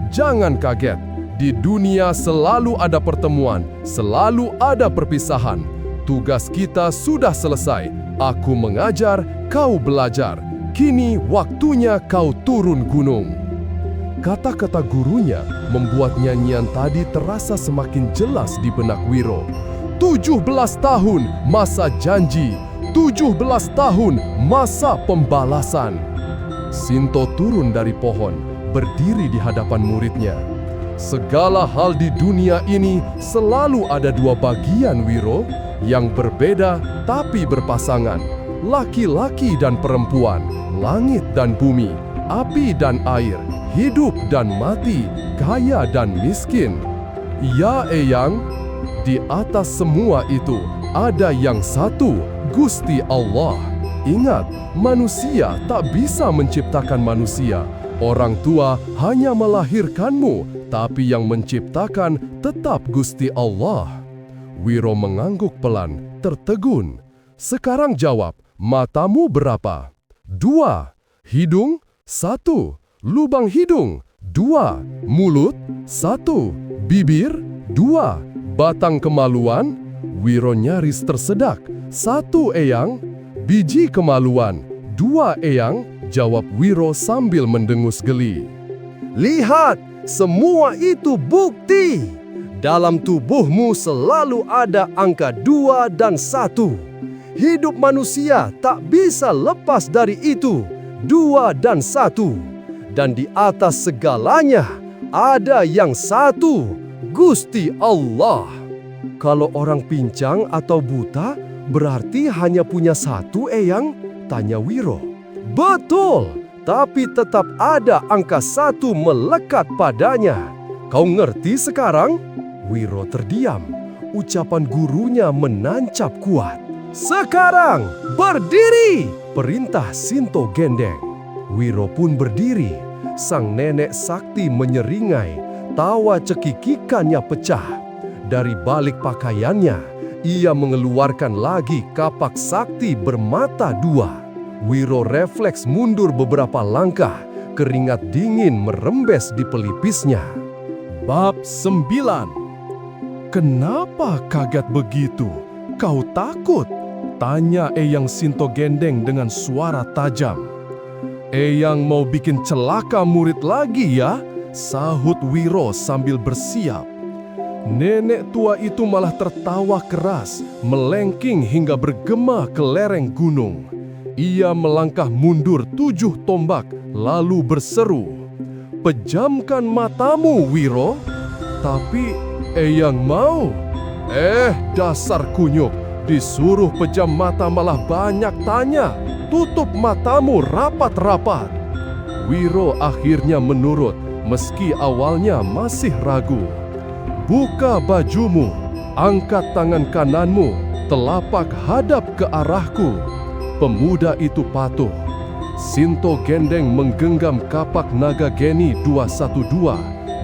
Jangan kaget, di dunia selalu ada pertemuan, selalu ada perpisahan. Tugas kita sudah selesai. Aku mengajar, kau belajar. Kini waktunya kau turun gunung. Kata-kata gurunya membuat nyanyian tadi terasa semakin jelas di benak Wiro. 17 tahun masa janji, 17 tahun masa pembalasan. Sinto turun dari pohon, berdiri di hadapan muridnya. Segala hal di dunia ini selalu ada dua bagian, Wiro, yang berbeda tapi berpasangan. Laki-laki dan perempuan, langit dan bumi, api dan air, hidup dan mati, kaya dan miskin. Ya Eyang, di atas semua itu ada yang satu, Gusti Allah. Ingat, manusia tak bisa menciptakan manusia. Orang tua hanya melahirkanmu, tapi yang menciptakan tetap Gusti Allah. Wiro mengangguk pelan, tertegun. Sekarang jawab, matamu berapa? 2. Hidung? 1. Lubang hidung? 2. Mulut? 1. Bibir? 2. Batang kemaluan? Wiro nyaris tersedak. 1 Eyang. Biji kemaluan? 2 Eyang, jawab Wiro sambil mendengus geli. Lihat, semua itu bukti. Dalam tubuhmu selalu ada angka 2 dan 1. Hidup manusia tak bisa lepas dari itu, 2 dan 1. Dan di atas segalanya ada yang satu, Gusti Allah. Kalau orang pincang atau buta, berarti hanya punya satu Eyang? Tanya Wiro. Betul, tapi tetap ada angka 1 melekat padanya. Kau ngerti sekarang? Wiro terdiam. Ucapan gurunya menancap kuat. Sekarang berdiri, perintah Sinto Gendeng. Wiro pun berdiri. Sang nenek sakti menyeringai. Tawa cekikikannya pecah. Dari balik pakaiannya, ia mengeluarkan lagi kapak sakti bermata 2. Wiro refleks mundur beberapa langkah. Keringat dingin merembes di pelipisnya. Bab 9. Kenapa kaget begitu? Kau takut? Tanya Eyang Sinto Gendeng dengan suara tajam. Eyang mau bikin celaka murid lagi ya? Sahut Wiro sambil bersiap. Nenek tua itu malah tertawa keras, melengking hingga bergema ke lereng gunung. Ia melangkah mundur 7 tombak, lalu berseru, "Pejamkan matamu, Wiro." Tapi Eyang mau? Dasar kunyuk, disuruh pejam mata malah banyak tanya. Tutup matamu rapat-rapat. Wiro akhirnya menurut, meski awalnya masih ragu. Buka bajumu, angkat tangan kananmu, telapak hadap ke arahku. Pemuda itu patuh. Sinto Gendeng menggenggam kapak naga geni 212.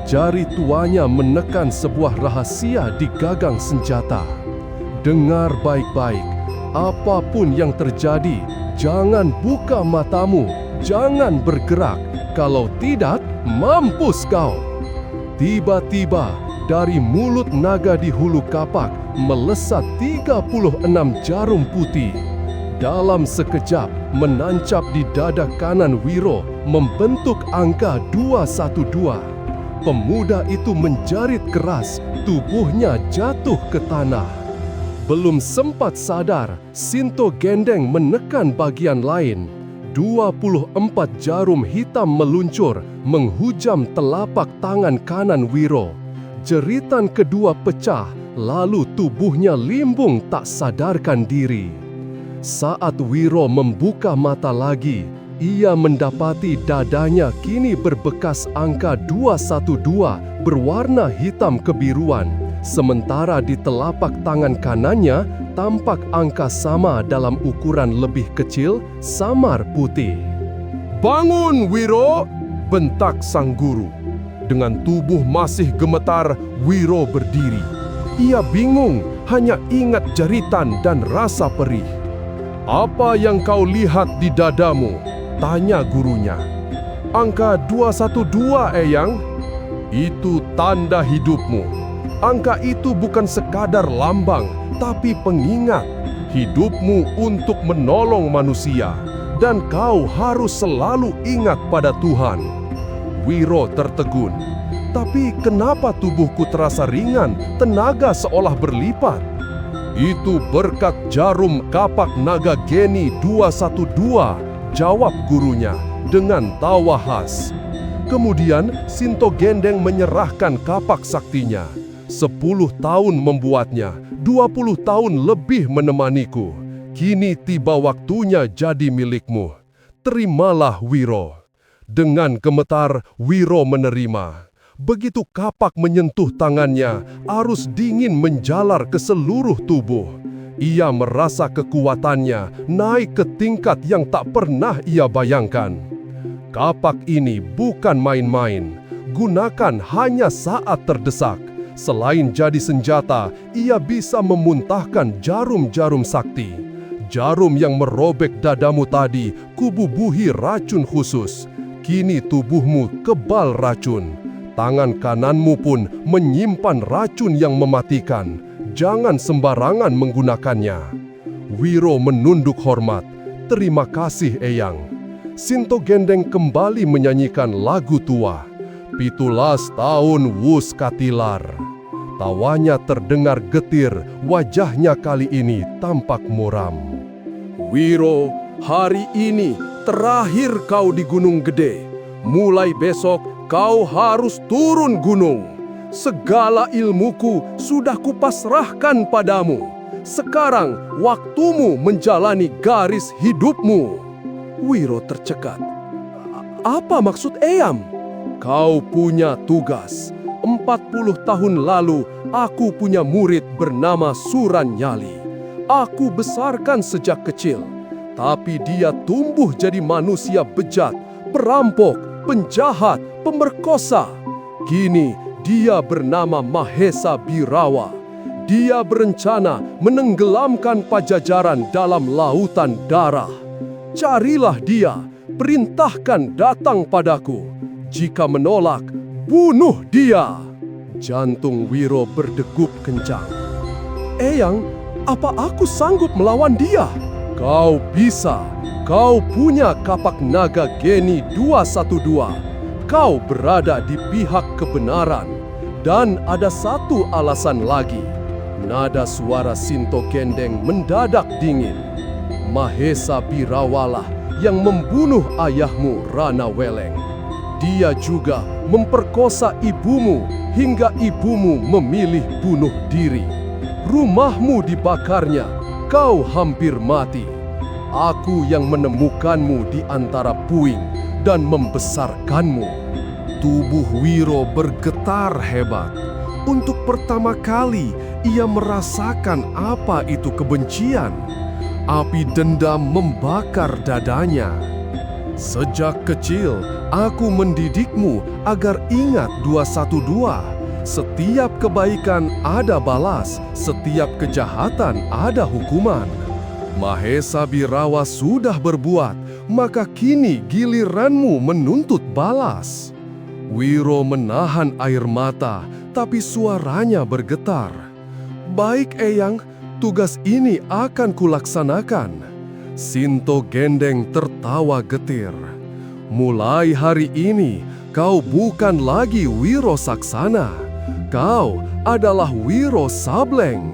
Jari tuanya menekan sebuah rahasia di gagang senjata. Dengar baik-baik, apapun yang terjadi, jangan buka matamu, jangan bergerak. Kalau tidak, mampus kau. Tiba-tiba, dari mulut naga di hulu kapak, melesat 36 jarum putih. Dalam sekejap, menancap di dada kanan Wiro, membentuk angka 212. Pemuda itu menjerit keras, tubuhnya jatuh ke tanah. Belum sempat sadar, Sinto Gendeng menekan bagian lain. 24 jarum hitam meluncur, menghujam telapak tangan kanan Wiro. Jeritan kedua pecah, lalu tubuhnya limbung tak sadarkan diri. Saat Wiro membuka mata lagi, ia mendapati dadanya kini berbekas angka 212 berwarna hitam kebiruan. Sementara di telapak tangan kanannya tampak angka sama dalam ukuran lebih kecil, samar putih. "Bangun, Wiro!" bentak sang guru. Dengan tubuh masih gemetar, Wiro berdiri. Ia bingung, hanya ingat jeritan dan rasa perih. "Apa yang kau lihat di dadamu?" tanya gurunya. "Angka 212, Eyang. Itu tanda hidupmu. Angka itu bukan sekadar lambang, tapi pengingat hidupmu untuk menolong manusia. Dan kau harus selalu ingat pada Tuhan." Wiro tertegun. "Tapi kenapa tubuhku terasa ringan, tenaga seolah berlipat?" "Itu berkat jarum kapak naga geni 212, jawab gurunya. dengan tawa khas. Kemudian Sinto Gendeng menyerahkan kapak saktinya. 10 tahun membuatnya, 20 tahun lebih menemaniku. Kini tiba waktunya jadi milikmu. Terimalah Wiro. Dengan gemetar, Wiro menerima. Begitu kapak menyentuh tangannya, arus dingin menjalar ke seluruh tubuh. Ia merasa kekuatannya naik ke tingkat yang tak pernah ia bayangkan. Kapak ini bukan main-main. Gunakan hanya saat terdesak. Selain jadi senjata, ia bisa memuntahkan jarum-jarum sakti. Jarum yang merobek dadamu tadi kububuhi racun khusus. Kini tubuhmu kebal racun. Tangan kananmu pun menyimpan racun yang mematikan. Jangan sembarangan menggunakannya. Wiro menunduk hormat. Terima kasih, Eyang. Sinto Gendeng kembali menyanyikan lagu tua. 17 tahun Wus Katilar. Tawanya terdengar getir, wajahnya kali ini tampak muram. Wiro, hari ini terakhir kau di Gunung Gede. Mulai besok kau harus turun gunung. Segala ilmuku sudah kupasrahkan padamu. Sekarang waktumu menjalani garis hidupmu. Wiro tercekat. Apa maksud Eyam? Kau punya tugas. 40 tahun lalu aku punya murid bernama Suranyali. Aku besarkan sejak kecil. Tapi dia tumbuh jadi manusia bejat, perampok, penjahat, pemerkosa. Kini dia bernama Mahesa Birawa. Dia berencana menenggelamkan Pajajaran dalam lautan darah. Carilah dia, perintahkan datang padaku. Jika menolak, bunuh dia. Jantung Wiro berdegup kencang. Eyang, apa aku sanggup melawan dia? Kau bisa. Kau punya kapak naga Geni 212. Kau berada di pihak kebenaran. Dan ada satu alasan lagi. Nada suara Sinto Gendeng mendadak dingin. Mahesa Birawalah yang membunuh ayahmu Rana Weleng. Dia juga memperkosa ibumu hingga ibumu memilih bunuh diri. Rumahmu dibakarnya, kau hampir mati. Aku yang menemukanmu di antara puing dan membesarkanmu. Tubuh Wiro bergetar hebat. Untuk pertama kali ia merasakan apa itu kebencian. Api dendam membakar dadanya. Sejak kecil, aku mendidikmu agar ingat 212. Setiap kebaikan ada balas, setiap kejahatan ada hukuman. Mahesa Birawa sudah berbuat, maka kini giliranmu menuntut balas. Wiro menahan air mata, tapi suaranya bergetar. Baik, Eyang, tugas ini akan kulaksanakan. Sinto Gendeng tertawa getir. Mulai hari ini, kau bukan lagi Wiro Saksana. Kau adalah Wiro Sableng.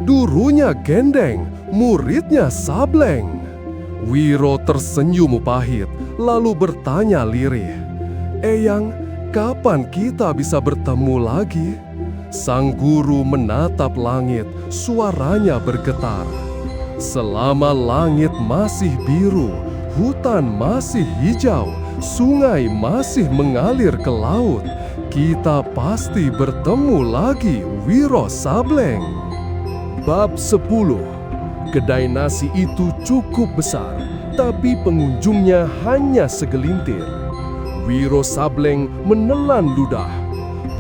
Durunya Gendeng, muridnya Sableng. Wiro tersenyum pahit, lalu bertanya lirih. Eyang, kapan kita bisa bertemu lagi? Sang guru menatap langit, suaranya bergetar. Selama langit masih biru, hutan masih hijau, sungai masih mengalir ke laut, kita pasti bertemu lagi, Wiro Sableng. Bab 10. Kedai nasi itu cukup besar, tapi pengunjungnya hanya segelintir. Wiro Sableng menelan ludah.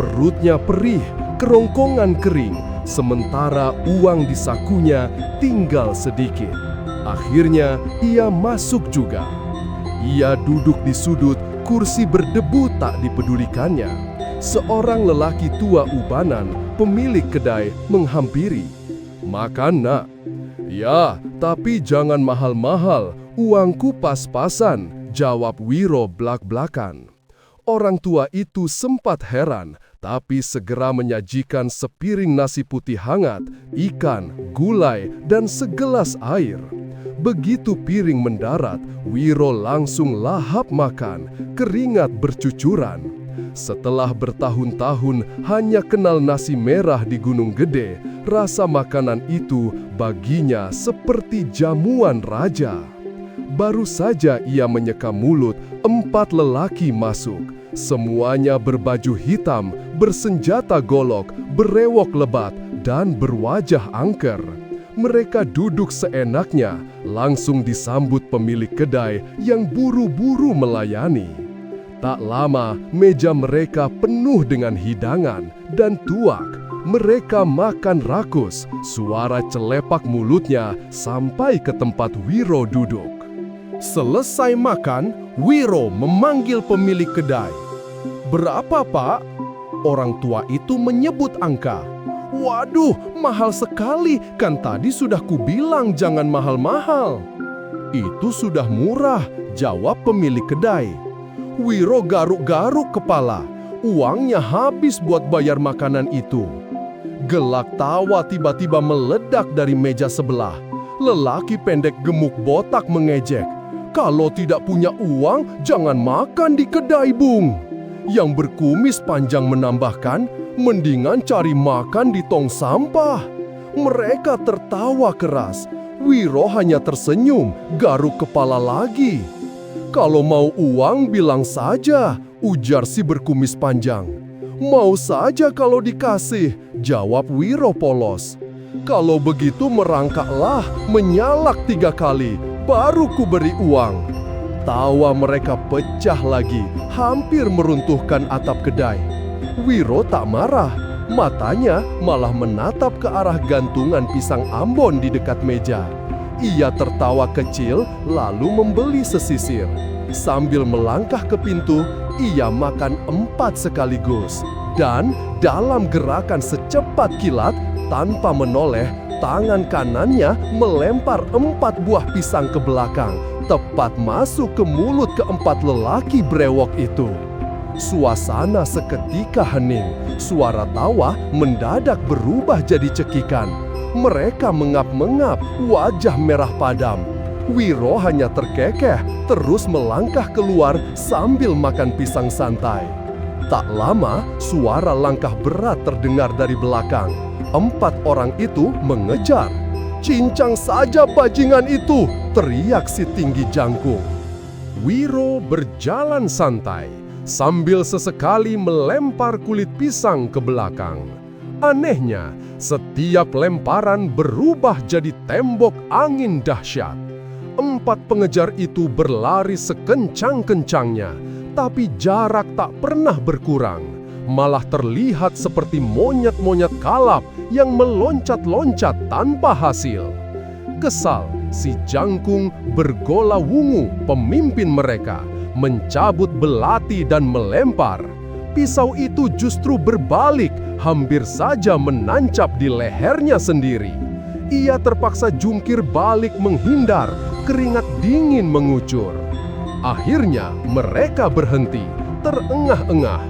Perutnya perih, kerongkongan kering, sementara uang di sakunya tinggal sedikit. Akhirnya ia masuk juga. Ia duduk di sudut, kursi berdebu tak dipedulikannya. Seorang lelaki tua ubanan, pemilik kedai, menghampiri. Makan, nak. Ya, tapi jangan mahal-mahal, uangku pas-pasan, jawab Wiro blak-blakan. Orang tua itu sempat heran, tapi segera menyajikan sepiring nasi putih hangat, ikan, gulai, dan segelas air. Begitu piring mendarat, Wiro langsung lahap makan, keringat bercucuran. Setelah bertahun-tahun hanya kenal nasi merah di Gunung Gede, rasa makanan itu baginya seperti jamuan raja. Baru saja ia menyeka mulut, 4 lelaki masuk. Semuanya berbaju hitam, bersenjata golok, berewok lebat, dan berwajah angker. Mereka duduk seenaknya, langsung disambut pemilik kedai yang buru-buru melayani. Tak lama, meja mereka penuh dengan hidangan dan tuak. Mereka makan rakus, suara celepak mulutnya sampai ke tempat Wiro duduk. Selesai makan, Wiro memanggil pemilik kedai. "Berapa, Pak?" Orang tua itu menyebut angka. "Waduh, mahal sekali, kan tadi sudah kubilang jangan mahal-mahal." "Itu sudah murah," jawab pemilik kedai. Wiro garuk-garuk kepala. Uangnya habis buat bayar makanan itu. Gelak tawa tiba-tiba meledak dari meja sebelah. Lelaki pendek gemuk botak mengejek. "Kalau tidak punya uang, jangan makan di kedai, Bung." Yang berkumis panjang menambahkan, "Mendingan cari makan di tong sampah." Mereka tertawa keras. Wiro hanya tersenyum, garuk kepala lagi. "Kalau mau uang bilang saja," ujar si berkumis panjang. "Mau saja kalau dikasih," jawab Wiro polos. "Kalau begitu merangkaklah, menyalak 3 kali, baru ku beri uang." Tawa mereka pecah lagi, hampir meruntuhkan atap kedai. Wiro tak marah, matanya malah menatap ke arah gantungan pisang Ambon di dekat meja. Ia tertawa kecil lalu membeli sesisir. Sambil melangkah ke pintu, ia makan 4 sekaligus. Dan dalam gerakan secepat kilat, tanpa menoleh, tangan kanannya melempar 4 buah pisang ke belakang, tepat masuk ke mulut ke-4 lelaki brewok itu. Suasana seketika hening, suara tawa mendadak berubah jadi cekikan. Mereka mengap-mengap, wajah merah padam. Wiro hanya terkekeh, terus melangkah keluar sambil makan pisang santai. Tak lama, suara langkah berat terdengar dari belakang. 4 orang itu mengejar. "Cincang saja bajingan itu!" teriak si tinggi jangkung. Wiro berjalan santai, sambil sesekali melempar kulit pisang ke belakang. Anehnya, setiap lemparan berubah jadi tembok angin dahsyat. 4 pengejar itu berlari sekencang-kencangnya, tapi jarak tak pernah berkurang. Malah terlihat seperti monyet-monyet kalap yang meloncat-loncat tanpa hasil. Kesal, si jangkung bergola wungu, pemimpin mereka, mencabut belati dan melempar. Pisau itu justru berbalik, hampir saja menancap di lehernya sendiri. Ia terpaksa jungkir balik menghindar, keringat dingin mengucur. Akhirnya mereka berhenti, terengah-engah.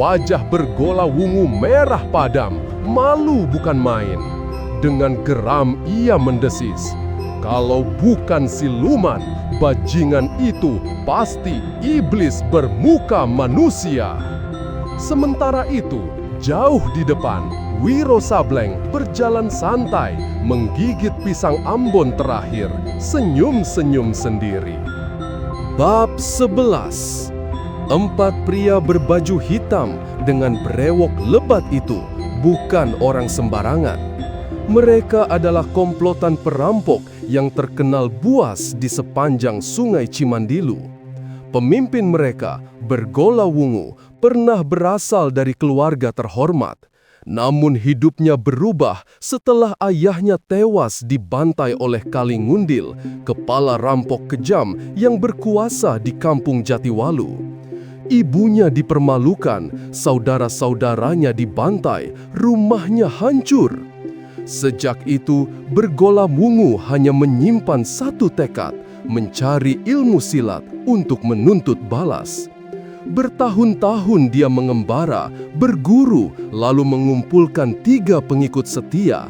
Wajah bergola wungu merah padam, malu bukan main. Dengan geram ia mendesis, "Kalau bukan siluman, bajingan itu pasti iblis bermuka manusia." Sementara itu, jauh di depan, Wiro Sableng berjalan santai, menggigit pisang Ambon terakhir, senyum-senyum sendiri. Bab 11. 4 pria berbaju hitam dengan brewok lebat itu bukan orang sembarangan. Mereka adalah komplotan perampok yang terkenal buas di sepanjang Sungai Cimandilu. Pemimpin mereka, Bergola Wungu, pernah berasal dari keluarga terhormat. Namun hidupnya berubah setelah ayahnya tewas dibantai oleh Kalingundil, kepala rampok kejam yang berkuasa di kampung Jatiwalu. Ibunya dipermalukan, saudara-saudaranya dibantai, rumahnya hancur. Sejak itu, Bergola Wungu hanya menyimpan satu tekad, mencari ilmu silat untuk menuntut balas. Bertahun-tahun dia mengembara, berguru, lalu mengumpulkan 3 pengikut setia.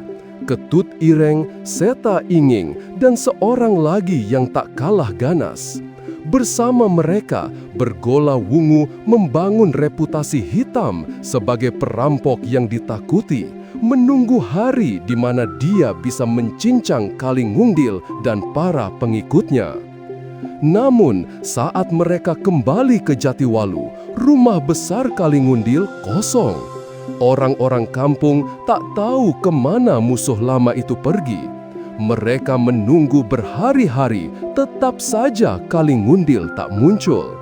Ketut Ireng, Seta Inging, dan seorang lagi yang tak kalah ganas. Bersama mereka, Bergola Wungu membangun reputasi hitam sebagai perampok yang ditakuti, menunggu hari di mana dia bisa mencincang Kalingundil dan para pengikutnya. Namun, saat mereka kembali ke Jatiwalu, rumah besar Kalingundil kosong. Orang-orang kampung tak tahu kemana musuh lama itu pergi. Mereka menunggu berhari-hari, tetap saja Kalingundil tak muncul.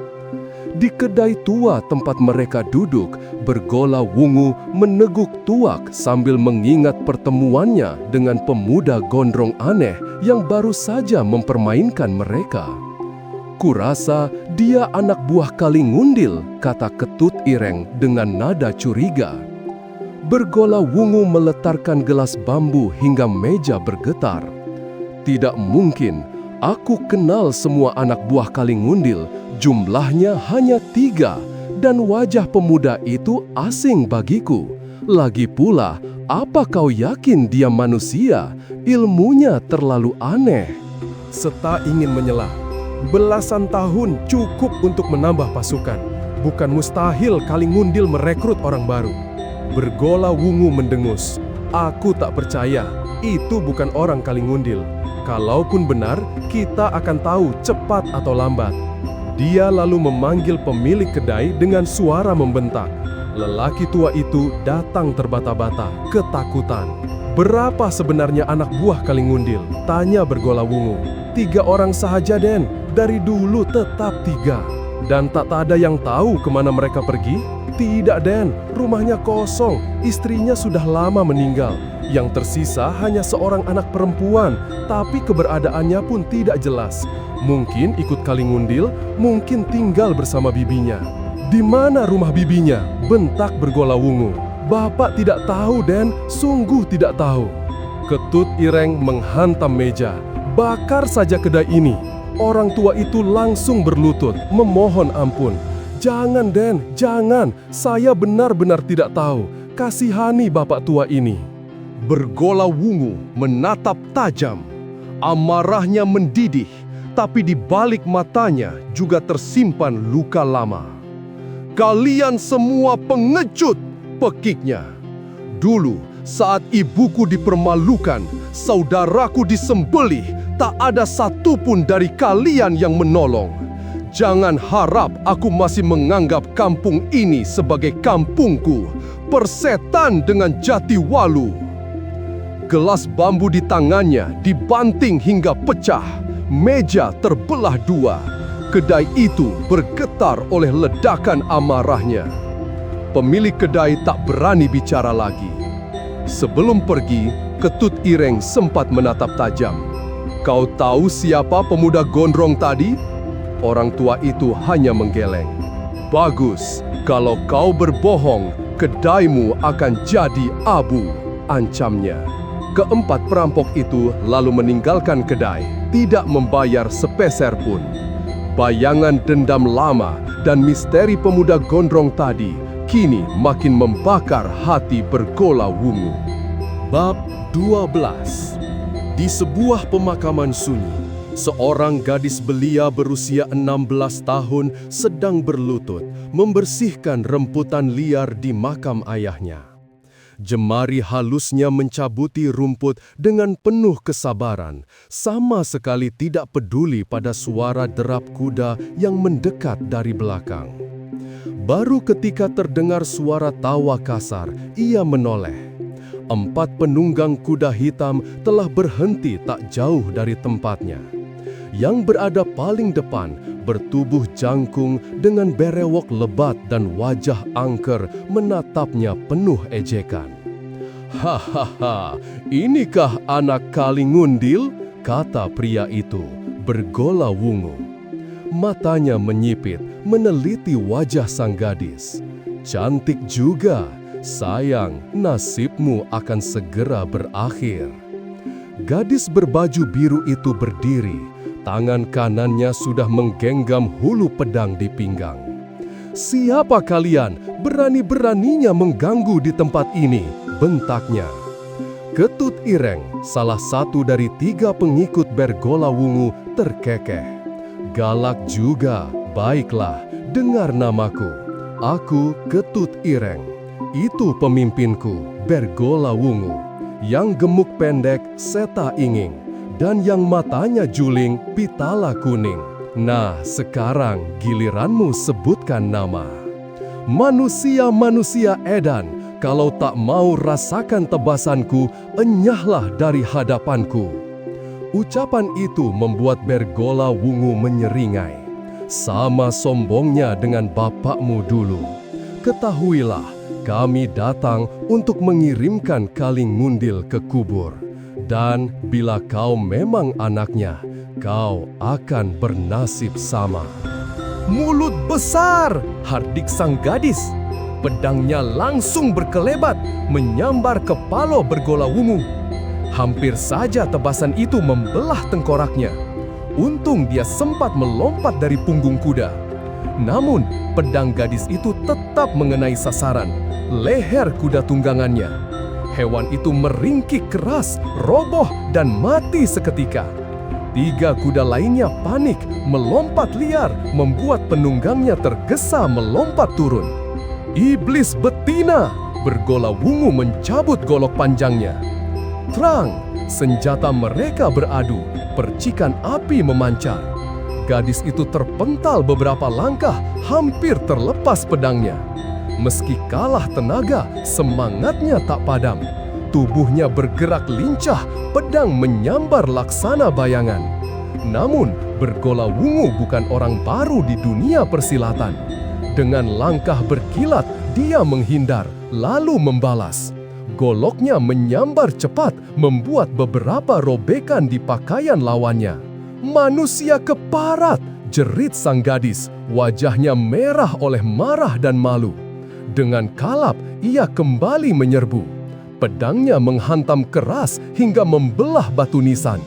Di kedai tua tempat mereka duduk, Bergola Wungu meneguk tuak sambil mengingat pertemuannya dengan pemuda gondrong aneh yang baru saja mempermainkan mereka. "Kurasa dia anak buah Kalingundil," kata Ketut Ireng dengan nada curiga. Bergola Wungu meletarkan gelas bambu hingga meja bergetar. "Tidak mungkin, aku kenal semua anak buah Kalingundil, jumlahnya hanya 3, dan wajah pemuda itu asing bagiku. Lagi pula, apa kau yakin dia manusia? Ilmunya terlalu aneh." Seta ingin menyela. Belasan tahun cukup untuk menambah pasukan. Bukan mustahil Kalingundil merekrut orang baru. Bergola Wungu mendengus. "Aku tak percaya, itu bukan orang Kalingundil. Kalaupun benar, kita akan tahu cepat atau lambat." Dia lalu memanggil pemilik kedai dengan suara membentak. Lelaki tua itu datang terbata-bata, ketakutan. "Berapa sebenarnya anak buah Kalingundil?" tanya Bergola Wungu. "3 orang sahaja, Den. Dari dulu tetap 3. Dan tak ada yang tahu kemana mereka pergi?" "Tidak, Den. Rumahnya kosong. Istrinya sudah lama meninggal. Yang tersisa hanya seorang anak perempuan, tapi keberadaannya pun tidak jelas. Mungkin ikut Kalingundil, mungkin tinggal bersama bibinya." "Di mana rumah bibinya?" bentak Bergola Wungu. "Bapak tidak tahu, Den. Sungguh tidak tahu." Ketut Ireng menghantam meja. "Bakar saja kedai ini." Orang tua itu langsung berlutut, memohon ampun. "Jangan, Den, jangan. Saya benar-benar tidak tahu. Kasihani bapak tua ini." Bergola Wungu menatap tajam. Amarahnya mendidih, tapi di balik matanya juga tersimpan luka lama. "Kalian semua pengecut!" pekiknya. "Dulu, saat ibuku dipermalukan, saudaraku disembelih, tak ada satupun dari kalian yang menolong. Jangan harap aku masih menganggap kampung ini sebagai kampungku. Persetan dengan Jatiwalu." Gelas bambu di tangannya dibanting hingga pecah. Meja terbelah 2. Kedai itu bergetar oleh ledakan amarahnya. Pemilik kedai tak berani bicara lagi. Sebelum pergi, Ketut Ireng sempat menatap tajam. "Kau tahu siapa pemuda gondrong tadi?" Orang tua itu hanya menggeleng. "Bagus, kalau kau berbohong, kedaimu akan jadi abu," ancamnya. Keempat perampok itu lalu meninggalkan kedai, tidak membayar sepeser pun. Bayangan dendam lama dan misteri pemuda gondrong tadi kini makin membakar hati Bergola Wungu. Bab 12. Di sebuah pemakaman sunyi, seorang gadis belia berusia 16 tahun sedang berlutut membersihkan remputan liar di makam ayahnya. Jemari halusnya mencabuti rumput dengan penuh kesabaran, sama sekali tidak peduli pada suara derap kuda yang mendekat dari belakang. Baru ketika terdengar suara tawa kasar, ia menoleh. 4 penunggang kuda hitam telah berhenti tak jauh dari tempatnya. Yang berada paling depan bertubuh jangkung dengan berewok lebat dan wajah angker menatapnya penuh ejekan. "Hahaha, inikah anak Kalingundil?" kata pria itu, Bergola Wungu. Matanya menyipit, meneliti wajah sang gadis. "Cantik juga, sayang nasibmu akan segera berakhir." Gadis berbaju biru itu berdiri. Tangan kanannya sudah menggenggam hulu pedang di pinggang. "Siapa kalian? Berani-beraninya mengganggu di tempat ini," bentaknya. Ketut Ireng, salah satu dari 3 pengikut Bergola Wungu, terkekeh. "Galak juga, baiklah, dengar namaku. Aku Ketut Ireng. Itu pemimpinku, Bergola Wungu. Yang gemuk pendek, Seta Inging. Dan yang matanya juling, Pitala Kuning. Nah, sekarang giliranmu sebutkan nama." "Manusia-manusia edan, kalau tak mau rasakan tebasanku, enyahlah dari hadapanku." Ucapan itu membuat Bergola Wungu menyeringai. "Sama sombongnya dengan bapakmu dulu. Ketahuilah, kami datang untuk mengirimkan Kaling Ngundil ke kubur. Dan bila kau memang anaknya, kau akan bernasib sama." "Mulut besar!" hardik sang gadis. Pedangnya langsung berkelebat, menyambar kepala Bergola Wungu. Hampir saja tebasan itu membelah tengkoraknya. Untung dia sempat melompat dari punggung kuda. Namun, pedang gadis itu tetap mengenai sasaran, leher kuda tunggangannya. Hewan itu meringkik keras, roboh, dan mati seketika. 3 kuda lainnya panik, melompat liar, membuat penunggangnya tergesa melompat turun. "Iblis betina!" Bergola Wungu mencabut golok panjangnya. Terang, senjata mereka beradu, percikan api memancar. Gadis itu terpental beberapa langkah, hampir terlepas pedangnya. Meski kalah tenaga, semangatnya tak padam. Tubuhnya bergerak lincah, pedang menyambar laksana bayangan. Namun, Bergola Wungu bukan orang baru di dunia persilatan. Dengan langkah berkilat, dia menghindar, lalu membalas. Goloknya menyambar cepat, membuat beberapa robekan di pakaian lawannya. "Manusia keparat!" jerit sang gadis, wajahnya merah oleh marah dan malu. Dengan kalap, ia kembali menyerbu. Pedangnya menghantam keras hingga membelah batu nisan.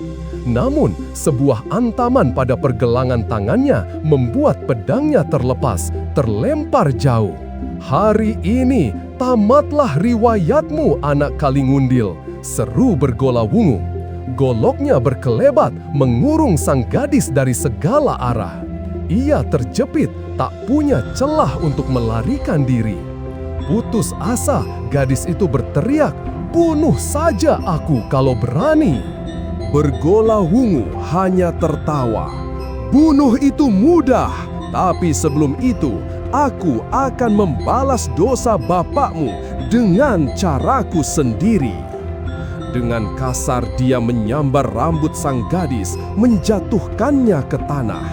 Namun, sebuah antaman pada pergelangan tangannya membuat pedangnya terlepas, terlempar jauh. "Hari ini, tamatlah riwayatmu, anak Kaling Ngundil," seru Bergola Wungu. Goloknya berkelebat, mengurung sang gadis dari segala arah. Ia terjepit, tak punya celah untuk melarikan diri. Putus asa, gadis itu berteriak, "Bunuh saja aku kalau berani." Bergola Wungu hanya tertawa. "Bunuh itu mudah, tapi sebelum itu, aku akan membalas dosa bapakmu dengan caraku sendiri." Dengan kasar dia menyambar rambut sang gadis, menjatuhkannya ke tanah.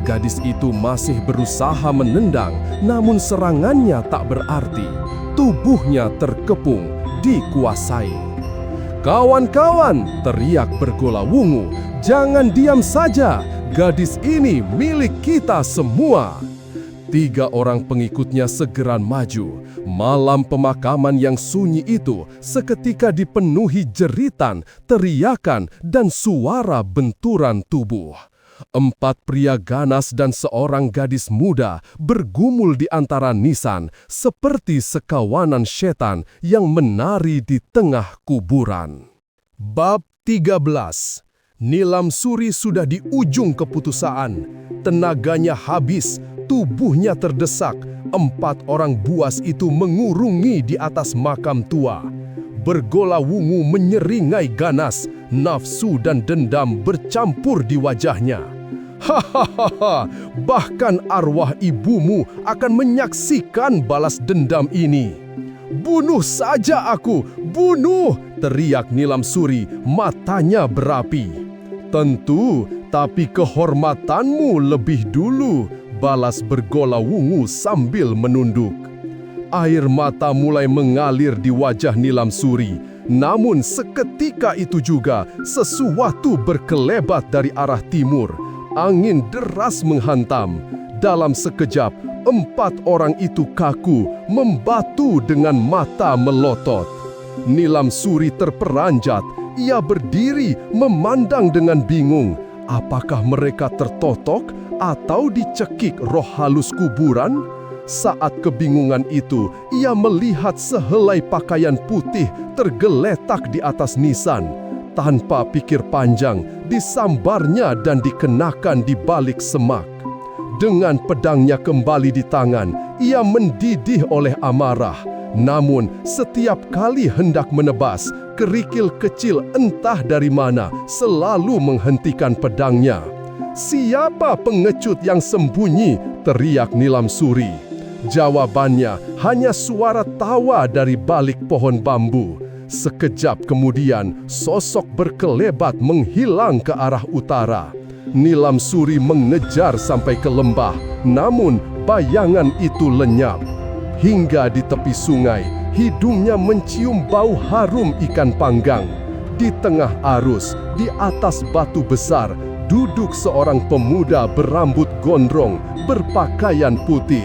Gadis itu masih berusaha menendang, namun serangannya tak berarti. Tubuhnya terkepung, dikuasai. "Kawan-kawan!" teriak Bergola Wungu, "jangan diam saja, gadis ini milik kita semua." 3 orang pengikutnya segera maju. Malam pemakaman yang sunyi itu seketika dipenuhi jeritan, teriakan, dan suara benturan tubuh. 4 pria ganas dan seorang gadis muda bergumul di antara nisan seperti sekawanan setan yang menari di tengah kuburan. Bab 13. Nilam Suri sudah di ujung keputusaan. Tenaganya habis, tubuhnya terdesak. 4 orang buas itu mengurungi di atas makam tua. Bergola Wungu menyeringai ganas, nafsu dan dendam bercampur di wajahnya. "Hahaha, bahkan arwah ibumu akan menyaksikan balas dendam ini." "Bunuh saja aku, bunuh!" teriak Nilam Suri, matanya berapi. "Tentu, tapi kehormatanmu lebih dulu," balas Bergola Wungu sambil menunduk. Air mata mulai mengalir di wajah Nilam Suri. Namun seketika itu juga sesuatu berkelebat dari arah timur. Angin deras menghantam. Dalam sekejap, 4 orang itu kaku, membatu dengan mata melotot. Nilam Suri terperanjat. Ia berdiri memandang dengan bingung. Apakah mereka tertotok atau dicekik roh halus kuburan? Saat kebingungan itu, ia melihat sehelai pakaian putih tergeletak di atas nisan. Tanpa pikir panjang, disambarnya dan dikenakan di balik semak. Dengan pedangnya kembali di tangan, ia mendidih oleh amarah. Namun, setiap kali hendak menebas, kerikil kecil entah dari mana selalu menghentikan pedangnya. "Siapa pengecut yang sembunyi?" teriak Nilam Suri. Jawabannya hanya suara tawa dari balik pohon bambu. Sekejap kemudian, sosok berkelebat menghilang ke arah utara. Nilam Suri mengejar sampai ke lembah, namun bayangan itu lenyap. Hingga di tepi sungai, hidungnya mencium bau harum ikan panggang. Di tengah arus, di atas batu besar, duduk seorang pemuda berambut gondrong, berpakaian putih.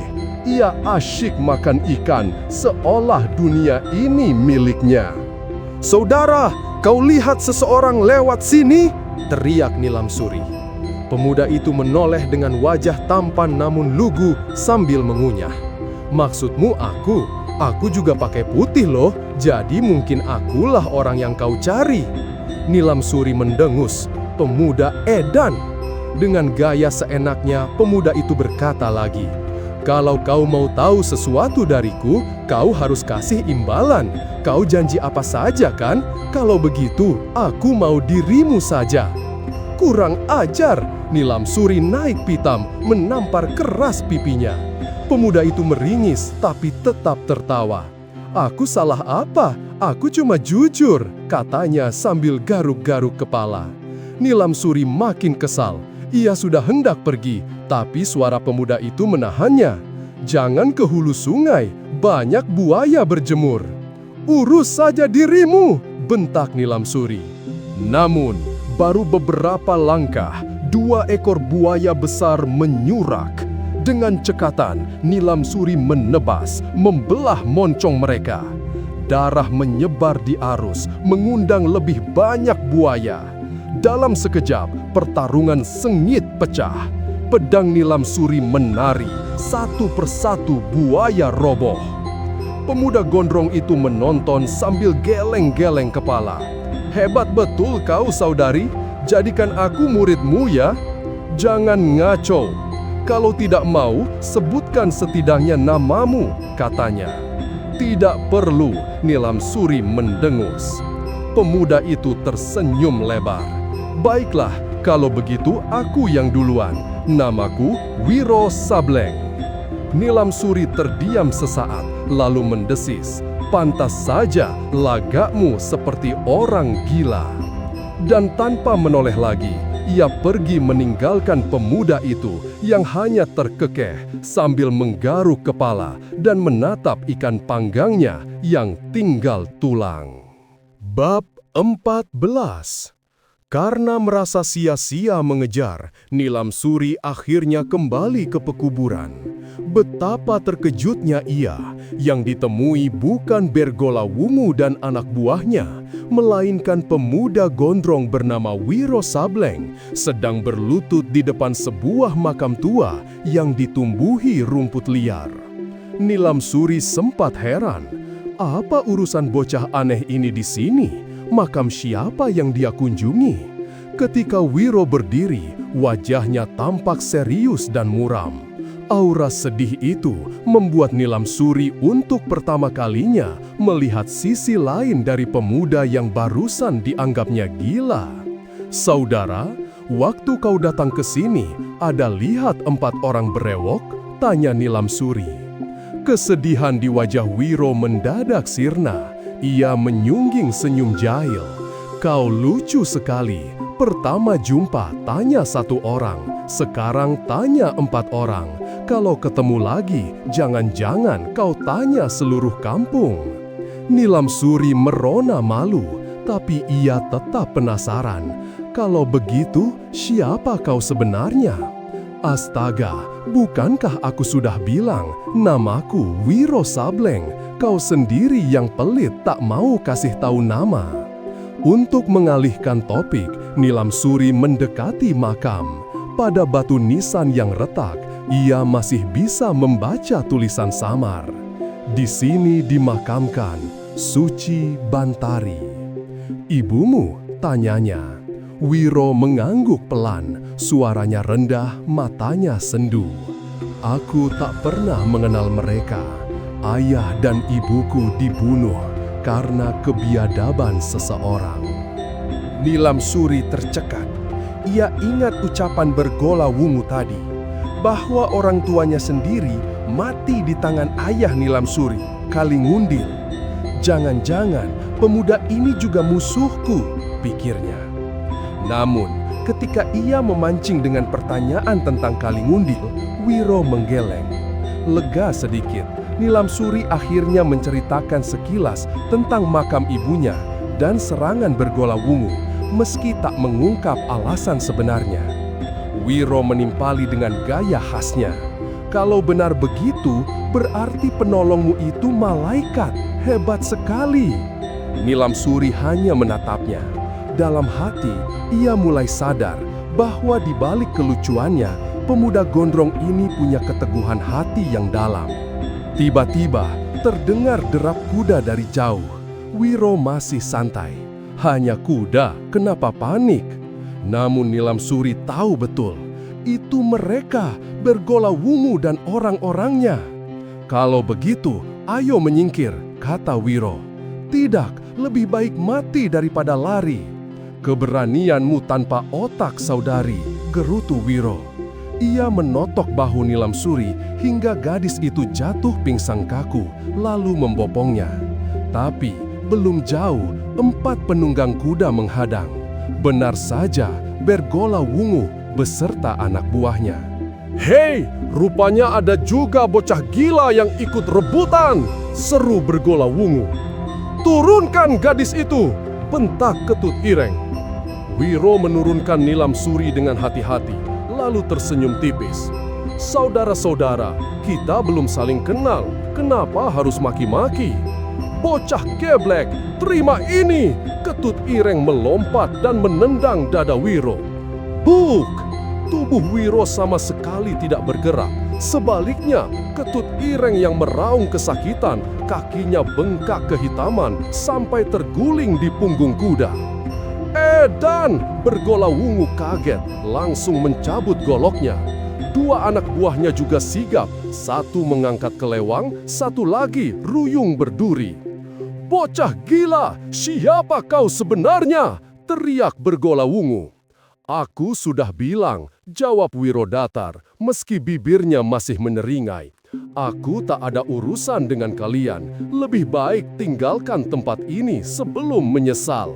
Ia asyik makan ikan, seolah dunia ini miliknya. "Saudara, kau lihat seseorang lewat sini?" teriak Nilam Suri. Pemuda itu menoleh dengan wajah tampan namun lugu sambil mengunyah. "Maksudmu aku? Aku juga pakai putih loh, jadi mungkin akulah orang yang kau cari." Nilam Suri mendengus, "Pemuda edan." Dengan gaya seenaknya, pemuda itu berkata lagi, "Kalau kau mau tahu sesuatu dariku, kau harus kasih imbalan. Kau janji apa saja kan? Kalau begitu, aku mau dirimu saja." "Kurang ajar!" Nilam Suri naik pitam, menampar keras pipinya. Pemuda itu meringis tapi tetap tertawa. "Aku salah apa? Aku cuma jujur," katanya sambil garuk-garuk kepala. Nilam Suri makin kesal. Ia sudah hendak pergi, tapi suara pemuda itu menahannya. "Jangan ke hulu sungai, banyak buaya berjemur." "Urus saja dirimu," bentak Nilam Suri. Namun, baru beberapa langkah, 2 ekor buaya besar menyurak. Dengan cekatan, Nilam Suri menebas, membelah moncong mereka. Darah menyebar di arus, mengundang lebih banyak buaya. Dalam sekejap, pertarungan sengit pecah. Pedang Nilam Suri menari, satu persatu buaya roboh. Pemuda gondrong itu menonton sambil geleng-geleng kepala. "Hebat betul kau, saudari. Jadikan aku muridmu ya. Jangan ngaco. Kalau tidak mau, sebutkan setidaknya namamu," katanya. "Tidak perlu," Nilam Suri mendengus. Pemuda itu tersenyum lebar. "Baiklah, kalau begitu aku yang duluan. Namaku Wiro Sableng." Nilam Suri terdiam sesaat, lalu mendesis, "Pantas saja lagakmu seperti orang gila." Dan tanpa menoleh lagi, ia pergi meninggalkan pemuda itu yang hanya terkekeh sambil menggaruk kepala dan menatap ikan panggangnya yang tinggal tulang. Bab 14. Karena merasa sia-sia mengejar, Nilam Suri akhirnya kembali ke pekuburan. Betapa terkejutnya ia, yang ditemui bukan Bergola Wungu dan anak buahnya, melainkan pemuda gondrong bernama Wiro Sableng sedang berlutut di depan sebuah makam tua yang ditumbuhi rumput liar. Nilam Suri sempat heran, apa urusan bocah aneh ini di sini? Makam siapa yang dia kunjungi? Ketika Wiro berdiri, wajahnya tampak serius dan muram. Aura sedih itu membuat Nilam Suri untuk pertama kalinya melihat sisi lain dari pemuda yang barusan dianggapnya gila. "Saudara, waktu kau datang ke sini, ada lihat 4 orang berewok?" tanya Nilam Suri. Kesedihan di wajah Wiro mendadak sirna. Ia menyungging senyum jahil. "Kau lucu sekali. Pertama jumpa tanya 1 orang, sekarang tanya 4 orang. Kalau ketemu lagi, jangan-jangan kau tanya seluruh kampung." Nilam Suri merona malu, tapi ia tetap penasaran. "Kalau begitu, siapa kau sebenarnya?" "Astaga, bukankah aku sudah bilang, namaku Wiro Sableng? Kau sendiri yang pelit tak mau kasih tahu nama." Untuk mengalihkan topik, Nilam Suri mendekati makam. Pada batu nisan yang retak, ia masih bisa membaca tulisan samar. Di sini dimakamkan Suci Bantari. Ibumu, tanyanya. Wiro mengangguk pelan, suaranya rendah, matanya sendu. Aku tak pernah mengenal mereka. Ayah dan ibuku dibunuh karena kebiadaban seseorang. Nilam Suri tercekat. Ia ingat ucapan Bergola Wungu tadi, bahwa orang tuanya sendiri mati di tangan ayah Nilam Suri, Kalingundil. Jangan-jangan pemuda ini juga musuhku, pikirnya. Namun, ketika ia memancing dengan pertanyaan tentang Kalingundil, Wiro menggeleng. Lega sedikit, Nilam Suri akhirnya menceritakan sekilas tentang makam ibunya dan serangan Bergola Wungu, meski tak mengungkap alasan sebenarnya. Wiro menimpali dengan gaya khasnya. Kalau benar begitu, berarti penolongmu itu malaikat. Hebat sekali. Nilam Suri hanya menatapnya. Dalam hati, ia mulai sadar bahwa di balik kelucuannya, pemuda gondrong ini punya keteguhan hati yang dalam. Tiba-tiba, terdengar derap kuda dari jauh. Wiro masih santai. Hanya kuda, kenapa panik? Namun Nilam Suri tahu betul, itu mereka, Bergola Wungu dan orang-orangnya. Kalau begitu, ayo menyingkir, kata Wiro. Tidak, lebih baik mati daripada lari. Keberanianmu tanpa otak, saudari, gerutu Wiro. Ia menotok bahu Nilam Suri hingga gadis itu jatuh pingsan kaku, lalu membopongnya. Tapi belum jauh, 4 penunggang kuda menghadang. Benar saja, Bergola Wungu beserta anak buahnya. Hei, rupanya ada juga bocah gila yang ikut rebutan, seru Bergola Wungu. Turunkan gadis itu, bentak Ketut Ireng. Wiro menurunkan Nilam Suri dengan hati-hati, lalu tersenyum tipis. Saudara-saudara, kita belum saling kenal, kenapa harus maki-maki? Bocah geblek, terima ini! Ketut Ireng melompat dan menendang dada Wiro. Buk! Tubuh Wiro sama sekali tidak bergerak. Sebaliknya, Ketut Ireng yang meraung kesakitan, kakinya bengkak kehitaman sampai terguling di punggung kuda. Edan! Bergola Wungu kaget, langsung mencabut goloknya. 2 anak buahnya juga sigap, satu mengangkat kelewang, satu lagi ruyung berduri. Bocah gila, siapa kau sebenarnya? Teriak Bergola Wungu. Aku sudah bilang, jawab Wiro datar, meski bibirnya masih meneringai. Aku tak ada urusan dengan kalian, lebih baik tinggalkan tempat ini sebelum menyesal.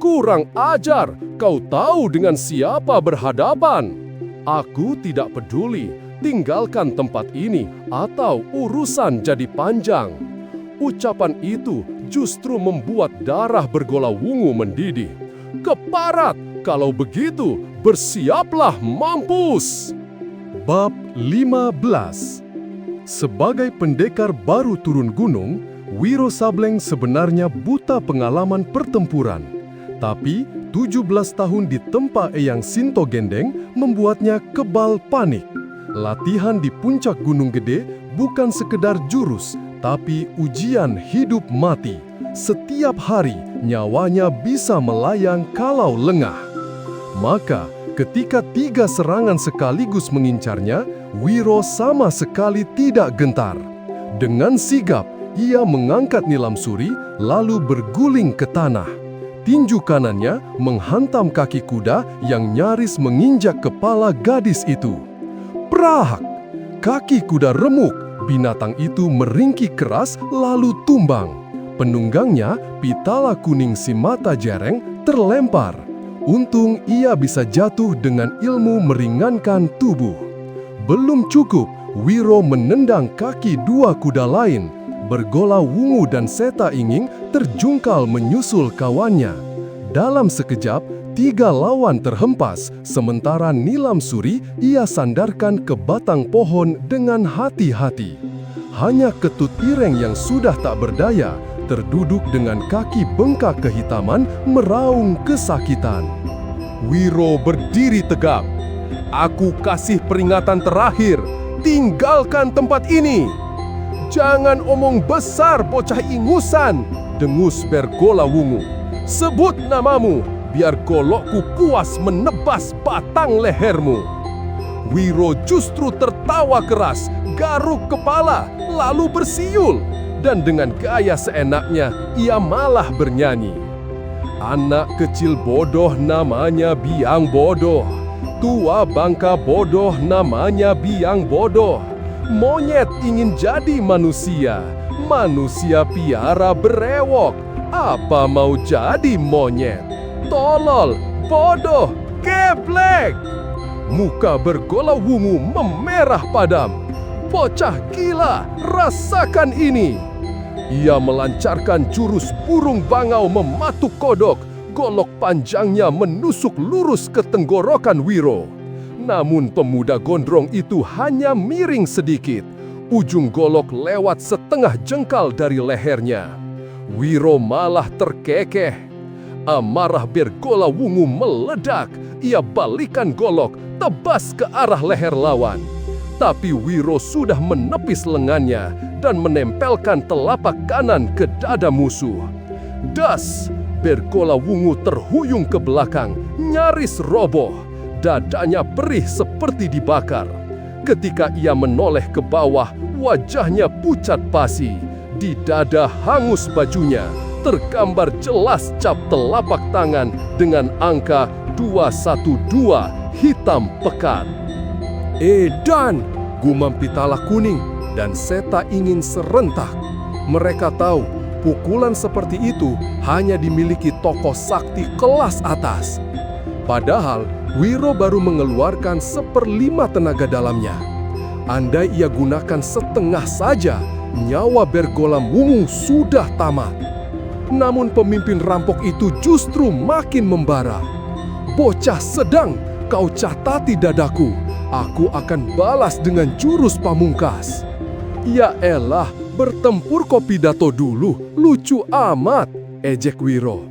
Kurang ajar, kau tahu dengan siapa berhadapan? Aku tidak peduli, tinggalkan tempat ini atau urusan jadi panjang. Ucapan itu justru membuat darah Bergola Wungu mendidih. Keparat, kalau begitu bersiaplah mampus. Bab 15. Sebagai pendekar baru turun gunung, Wiro Sableng sebenarnya buta pengalaman pertempuran. Tapi 17 tahun di tempa Eyang Sinto Gendeng membuatnya kebal panik. Latihan di puncak Gunung Gede bukan sekedar jurus, tapi ujian hidup mati. Setiap hari nyawanya bisa melayang kalau lengah. Maka ketika 3 serangan sekaligus mengincarnya, Wiro sama sekali tidak gentar. Dengan sigap, ia mengangkat Nilam Suri lalu berguling ke tanah. Tinju kanannya menghantam kaki kuda yang nyaris menginjak kepala gadis itu. Prak! Kaki kuda remuk, binatang itu meringkik keras lalu tumbang. Penunggangnya, Pitala Kuning si mata jereng, terlempar. Untung ia bisa jatuh dengan ilmu meringankan tubuh. Belum cukup, Wiro menendang kaki 2 kuda lain. Bergola Wungu dan Seta Inging terjungkal menyusul kawannya. Dalam sekejap, 3 lawan terhempas, sementara Nilam Suri ia sandarkan ke batang pohon dengan hati-hati. Hanya Ketut Ireng yang sudah tak berdaya, terduduk dengan kaki bengkak kehitaman, meraung kesakitan. Wiro berdiri tegap. Aku kasih peringatan terakhir, tinggalkan tempat ini. Jangan omong besar bocah ingusan, dengus Bergola Wungu. Sebut namamu, biar golokku puas menebas batang lehermu. Wiro justru tertawa keras, garuk kepala, lalu bersiul. Dan dengan gaya seenaknya, ia malah bernyanyi. Anak kecil bodoh namanya biang bodoh. Tua bangka bodoh namanya biang bodoh. Monyet ingin jadi manusia. Manusia piara berewok. Apa mau jadi monyet? Tolol, bodoh, geblek. Muka Bergola Wungu memerah padam. Bocah gila, rasakan ini. Ia melancarkan jurus burung bangau mematuk kodok. Golok panjangnya menusuk lurus ke tenggorokan Wiro. Namun pemuda gondrong itu hanya miring sedikit. Ujung golok lewat setengah jengkal dari lehernya. Wiro malah terkekeh. Amarah Bergola Wungu meledak. Ia balikan golok, tebas ke arah leher lawan. Tapi Wiro sudah menepis lengannya dan menempelkan telapak kanan ke dada musuh. Das! Bergola Wungu terhuyung ke belakang, nyaris roboh. Dadanya perih seperti dibakar. Ketika ia menoleh ke bawah, wajahnya pucat pasi. Di dada hangus bajunya, tergambar jelas cap telapak tangan dengan angka 212 hitam pekat. Edan! Gumam Pitala Kuning dan Seta Inging serentak. Mereka tahu pukulan seperti itu hanya dimiliki tokoh sakti kelas atas. Padahal Wiro baru mengeluarkan 1/5 tenaga dalamnya. Andai ia gunakan setengah saja, nyawa Bergola Wungu sudah tamat. Namun pemimpin rampok itu justru makin membara. Bocah sedang, kau catati dadaku. Aku akan balas dengan jurus pamungkas. Ya elah, bertempur kau pidato dulu, lucu amat, ejek Wiro.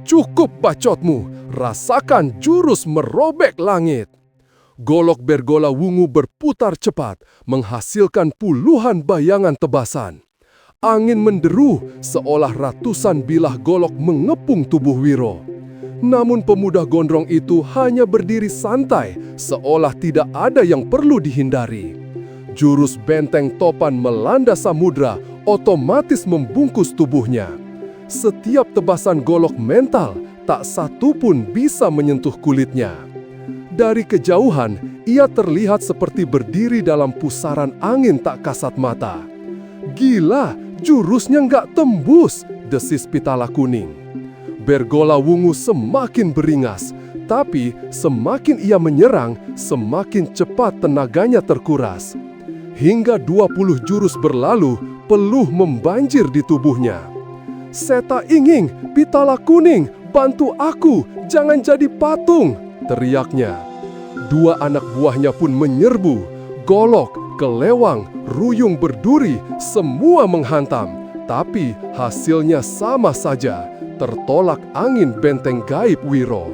Cukup bacotmu, rasakan jurus merobek langit. Golok Bergola Wungu berputar cepat, menghasilkan puluhan bayangan tebasan. Angin menderu seolah ratusan bilah golok mengepung tubuh Wiro. Namun pemuda gondrong itu hanya berdiri santai, seolah tidak ada yang perlu dihindari. Jurus benteng topan melanda samudra otomatis membungkus tubuhnya. Setiap tebasan golok mental, tak satu pun bisa menyentuh kulitnya. Dari kejauhan, ia terlihat seperti berdiri dalam pusaran angin tak kasat mata. Gila, jurusnya nggak tembus, desis Pitala Kuning. Bergola Wungu semakin beringas, tapi semakin ia menyerang, semakin cepat tenaganya terkuras. Hingga 20 jurus berlalu, peluh membanjir di tubuhnya. Seta Inging, Pitala Kuning, bantu aku, jangan jadi patung, teriaknya. Dua anak buahnya pun menyerbu. Golok, kelewang, ruyung berduri, semua menghantam. Tapi hasilnya sama saja, tertolak angin benteng gaib Wiro.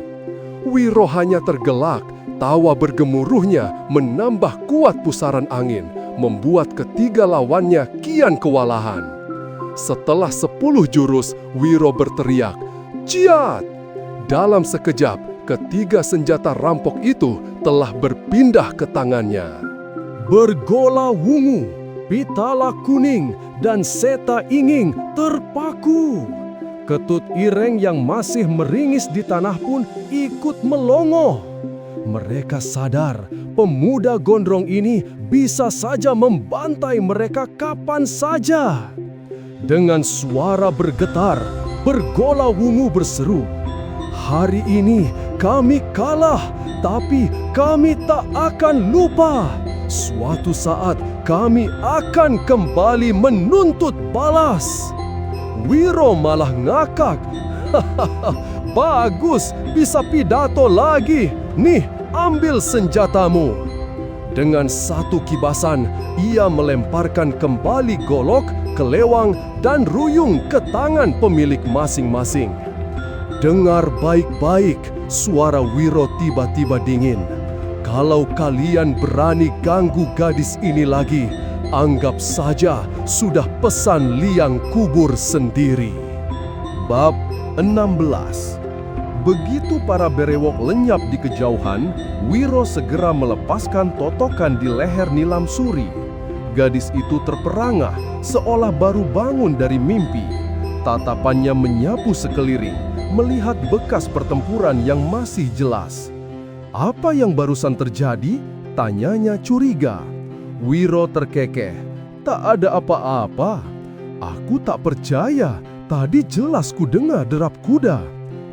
Wiro hanya tergelak, tawa bergemuruhnya menambah kuat pusaran angin, membuat ketiga lawannya kian kewalahan. Setelah 10 jurus, Wiro berteriak, "Ciat!" Dalam sekejap, ketiga senjata rampok itu telah berpindah ke tangannya. Bergola Wungu, Pitala Kuning, dan Seta Inging terpaku. Ketut Ireng yang masih meringis di tanah pun ikut melongo. Mereka sadar pemuda gondrong ini bisa saja membantai mereka kapan saja. Dengan suara bergetar, Bergola Wungu berseru, "Hari ini kami kalah, tapi kami tak akan lupa. Suatu saat kami akan kembali menuntut balas." Wiro malah ngakak. "Hahaha, bagus, bisa pidato lagi. Nih, ambil senjatamu." Dengan satu kibasan, ia melemparkan kembali golok, kelewang, dan ruyung ke tangan pemilik masing-masing. Dengar baik-baik, suara Wiro tiba-tiba dingin. Kalau kalian berani ganggu gadis ini lagi, anggap saja sudah pesan liang kubur sendiri. Bab 16. Begitu para berewok lenyap di kejauhan, Wiro segera melepaskan totokan di leher Nilamsuri. Gadis itu terperangah, seolah baru bangun dari mimpi. Tatapannya menyapu sekeliling, melihat bekas pertempuran yang masih jelas. "Apa yang barusan terjadi?" tanyanya curiga. Wiro terkekeh. "Tak ada apa-apa. Aku tak percaya, tadi jelas ku dengar derap kuda."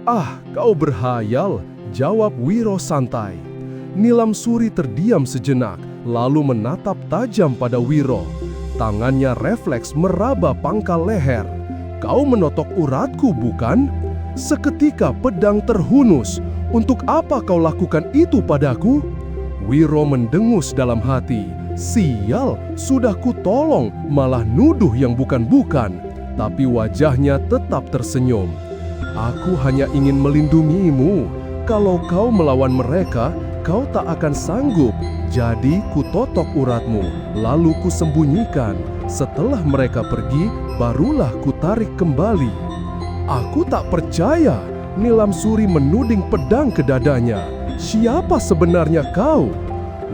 "Ah, kau berhayal," jawab Wiro santai. Nilamsuri terdiam sejenak, lalu menatap tajam pada Wiro. Tangannya refleks meraba pangkal leher. "Kau menotok uratku, bukan?" Seketika pedang terhunus. "Untuk apa kau lakukan itu padaku?" Wiro mendengus dalam hati. Sial, sudah kutolong, malah nuduh yang bukan-bukan. Tapi wajahnya tetap tersenyum. "Aku hanya ingin melindungimu. Kalau kau melawan mereka, kau tak akan sanggup. Jadi kutotok uratmu, lalu kusembunyikan. Setelah mereka pergi, barulah kutarik kembali." "Aku tak percaya." Nilamsuri menuding pedang ke dadanya. "Siapa sebenarnya kau?"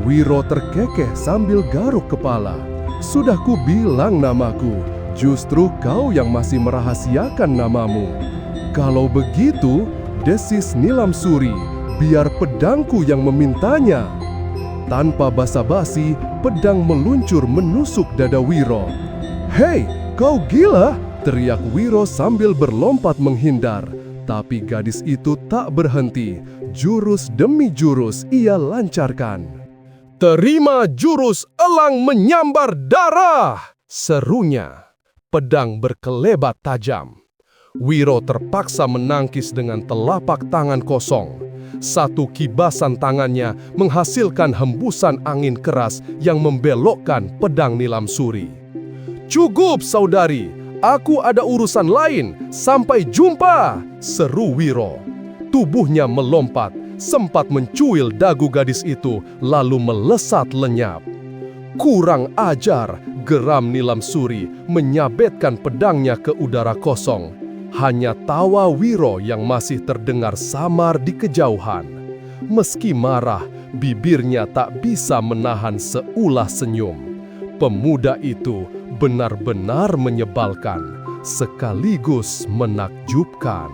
Wiro terkekeh sambil garuk kepala. "Sudah ku bilang namaku. Justru kau yang masih merahasiakan namamu." "Kalau begitu," desis Nilamsuri, "biar pedangku yang memintanya." Tanpa basa-basi, pedang meluncur menusuk dada Wiro. "Hei, kau gila!" teriak Wiro sambil berlompat menghindar. Tapi gadis itu tak berhenti. Jurus demi jurus ia lancarkan. "Terima jurus elang menyambar darah!" serunya. Pedang berkelebat tajam. Wiro terpaksa menangkis dengan telapak tangan kosong. Satu kibasan tangannya menghasilkan hembusan angin keras yang membelokkan pedang Nilamsuri. "Cukup, saudari! Aku ada urusan lain. Sampai jumpa!" seru Wiro. Tubuhnya melompat, sempat mencuil dagu gadis itu, lalu melesat lenyap. "Kurang ajar!" geram Nilamsuri, menyabetkan pedangnya ke udara kosong. Hanya tawa Wiro yang masih terdengar samar di kejauhan. Meski marah, bibirnya tak bisa menahan seulah senyum. Pemuda itu benar-benar menyebalkan, sekaligus menakjubkan.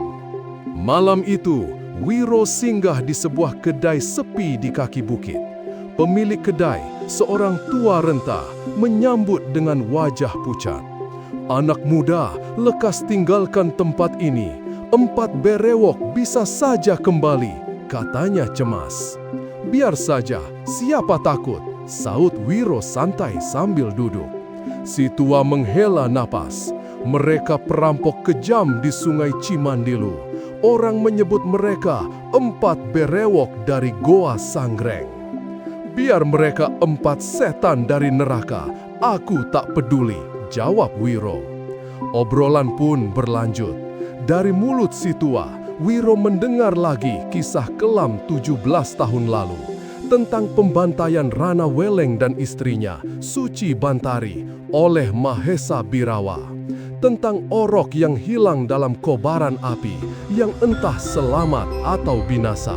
Malam itu, Wiro singgah di sebuah kedai sepi di kaki bukit. Pemilik kedai, seorang tua renta, menyambut dengan wajah pucat. "Anak muda, lekas tinggalkan tempat ini. 4 berewok bisa saja kembali," katanya cemas. "Biar saja, siapa takut?" saut Wiro santai sambil duduk. Si tua menghela napas. "Mereka perampok kejam di Sungai Cimandilu. Orang menyebut mereka 4 berewok dari Goa Sanggreng. Biar mereka 4 setan dari neraka, aku tak peduli," jawab Wiro. Obrolan pun berlanjut. Dari mulut si tua, Wiro mendengar lagi kisah kelam 17 tahun lalu tentang pembantaian Rana Weleng dan istrinya, Suci Bantari, oleh Mahesa Birawa. Tentang orok yang hilang dalam kobaran api, yang entah selamat atau binasa.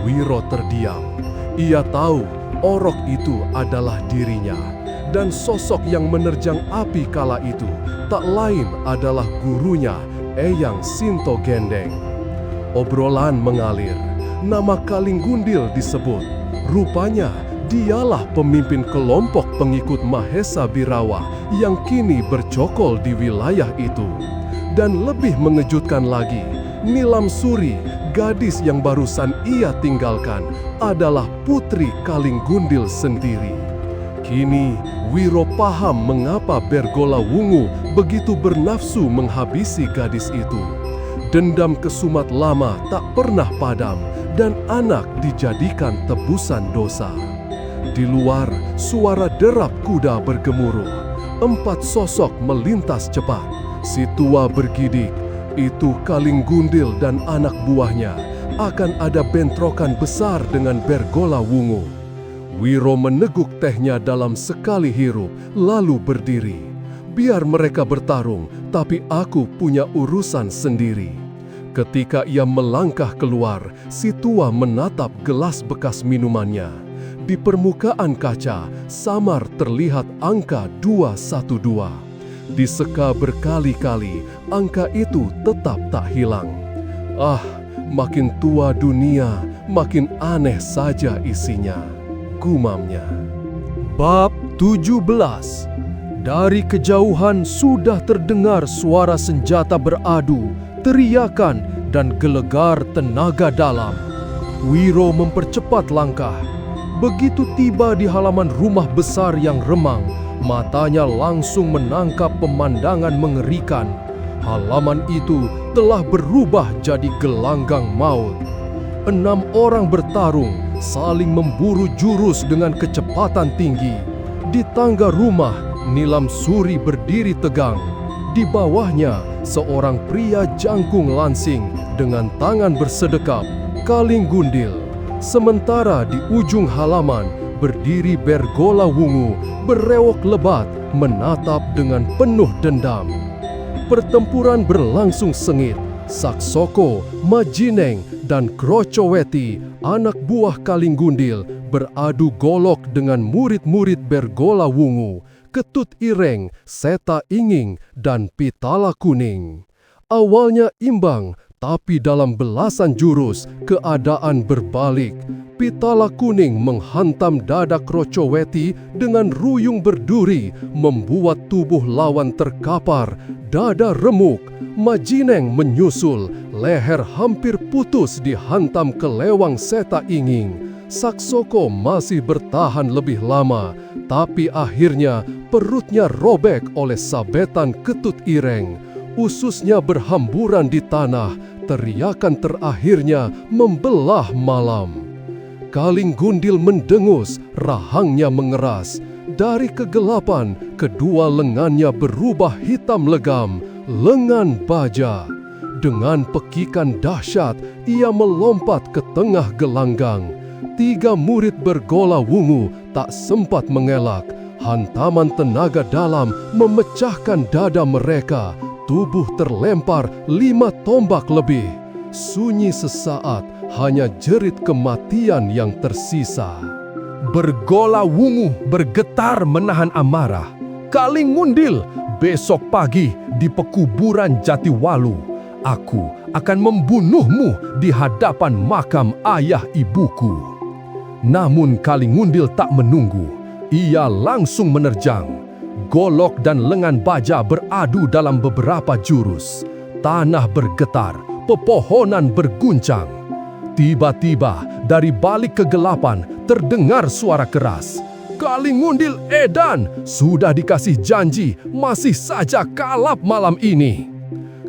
Wiro terdiam. Ia tahu orok itu adalah dirinya. Dan sosok yang menerjang api kala itu tak lain adalah gurunya, Eyang Sinto Gendeng. Obrolan mengalir. Nama Kalinggundil disebut. Rupanya dialah pemimpin kelompok pengikut Mahesa Birawa yang kini bercokol di wilayah itu. Dan lebih mengejutkan lagi, Nilamsuri, gadis yang barusan ia tinggalkan, adalah putri Kalinggundil sendiri. Kini Wiro paham mengapa Bergola Wungu begitu bernafsu menghabisi gadis itu. Dendam kesumat lama tak pernah padam, dan anak dijadikan tebusan dosa. Di luar, suara derap kuda bergemuruh. 4 sosok melintas cepat. Si tua bergidik, itu Kalinggundil dan anak buahnya. akan ada bentrokan besar dengan Bergola Wungu. Wiro meneguk tehnya dalam sekali hirup, lalu berdiri. Biar mereka bertarung, tapi aku punya urusan sendiri. Ketika ia melangkah keluar, si tua menatap gelas bekas minumannya. Di permukaan kaca, samar terlihat angka 212. Diseka berkali-kali, angka itu tetap tak hilang. Ah, makin tua dunia, makin aneh saja isinya, gumamnya. Bab 17. Dari kejauhan sudah terdengar suara senjata beradu, teriakan, dan gelegar tenaga dalam. Wiro mempercepat langkah. Begitu tiba di halaman rumah besar yang remang, matanya langsung menangkap pemandangan mengerikan. Halaman itu telah berubah jadi gelanggang maut. 6 orang bertarung, saling memburu jurus dengan kecepatan tinggi. Di tangga rumah, Nilam Suri berdiri tegang. Di bawahnya, seorang pria jangkung lansing dengan tangan bersedekap, kaling gundil. Sementara di ujung halaman, berdiri Bergola Wungu, berewok lebat, menatap dengan penuh dendam. Pertempuran berlangsung sengit. Saksoko, Majineng, dan Krocoweti, anak buah Kaling Gundil, beradu golok dengan murid-murid Bergola Wungu, Ketut Ireng, Seta Inging, dan Pitala Kuning. Awalnya imbang, tapi dalam belasan jurus, keadaan berbalik. Pitala Kuning menghantam dada Krocoweti dengan ruyung berduri, membuat tubuh lawan terkapar, dada remuk. Majineng menyusul, leher hampir putus dihantam kelewang Seta Inging. Saksoko masih bertahan lebih lama, tapi akhirnya perutnya robek oleh sabetan Ketut Ireng. Ususnya berhamburan di tanah, teriakan terakhirnya membelah malam. Kaling Gundil mendengus, rahangnya mengeras. Dari kegelapan, kedua lengannya berubah hitam legam, lengan baja. Dengan pekikan dahsyat, ia melompat ke tengah gelanggang. 3 murid Bergola Wungu tak sempat mengelak. Hantaman tenaga dalam memecahkan dada mereka. Tubuh terlempar 5 tombak lebih. Sunyi sesaat, hanya jerit kematian yang tersisa. Bergola Wungu bergetar menahan amarah. Kaling Gundil, besok pagi di pekuburan Jatiwalu, aku akan membunuhmu di hadapan makam ayah ibuku. Namun Kaling Gundil tak menunggu. Ia langsung menerjang. Golok dan lengan baja beradu dalam beberapa jurus. Tanah bergetar, pepohonan berguncang. Tiba-tiba dari balik kegelapan terdengar suara keras. Kaling Gundil edan, sudah dikasih janji, masih saja kalap malam ini.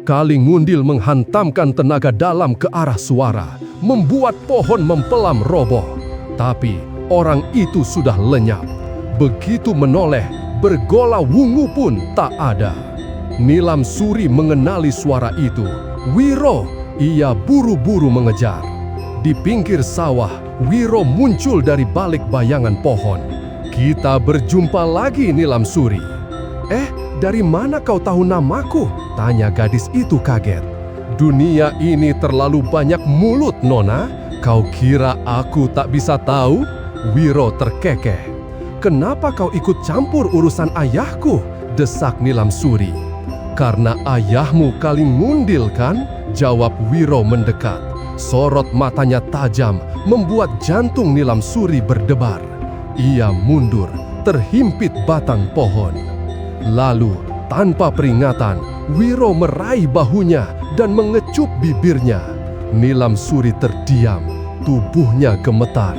Kaling Gundil menghantamkan tenaga dalam ke arah suara, membuat pohon mempelam roboh. Tapi orang itu sudah lenyap. Begitu menoleh, Bergola Wungu pun tak ada. Nilam Suri mengenali suara itu. Wiro, ia buru-buru mengejar. Di pinggir sawah, Wiro muncul dari balik bayangan pohon. Kita berjumpa lagi, Nilam Suri. Dari mana kau tahu namaku? Tanya gadis itu kaget. Dunia ini terlalu banyak mulut, Nona. Kau kira aku tak bisa tahu? Wiro terkekeh. Kenapa kau ikut campur urusan ayahku? Desak Nilam Suri. Karena ayahmu Kaling Gundil kan? Jawab Wiro mendekat. Sorot matanya tajam, membuat jantung Nilam Suri berdebar. Ia mundur, terhimpit batang pohon. Lalu, tanpa peringatan, Wiro meraih bahunya dan mengecup bibirnya. Nilam Suri terdiam, tubuhnya gemetar.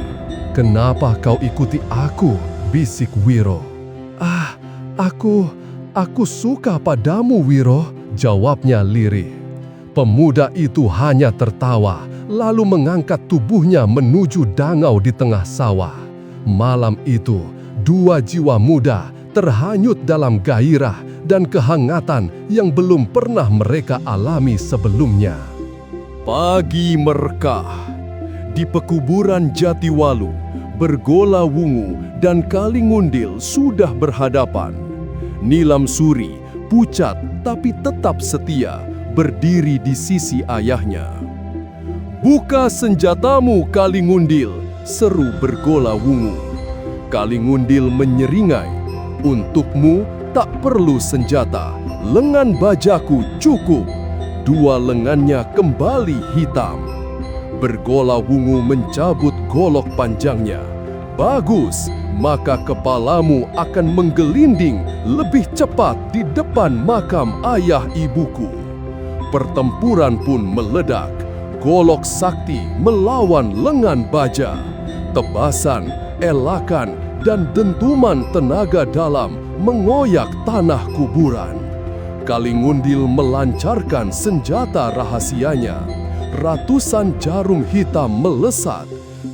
Kenapa kau ikuti aku? Bisik Wiro. Aku suka padamu, Wiro, jawabnya lirih. Pemuda itu hanya tertawa, lalu mengangkat tubuhnya menuju dangau di tengah sawah. Malam itu, 2 jiwa muda terhanyut dalam gairah dan kehangatan yang belum pernah mereka alami sebelumnya. Pagi merkah. Di pekuburan Jatiwalu, Bergola Wungu dan Kalingundil sudah berhadapan. Nilam Suri, pucat tapi tetap setia, berdiri di sisi ayahnya. "Buka senjatamu, Kalingundil," seru Bergola Wungu. Kalingundil menyeringai, "Untukmu tak perlu senjata, lengan bajaku cukup." Dua lengannya kembali hitam. Bergola Wungu mencabut golok panjangnya. "Bagus, maka kepalamu akan menggelinding lebih cepat di depan makam ayah ibuku." Pertempuran pun meledak. Golok sakti melawan lengan baja. Tebasan, elakan, dan dentuman tenaga dalam mengoyak tanah kuburan. Kalingundil melancarkan senjata rahasianya. Ratusan jarum hitam melesat,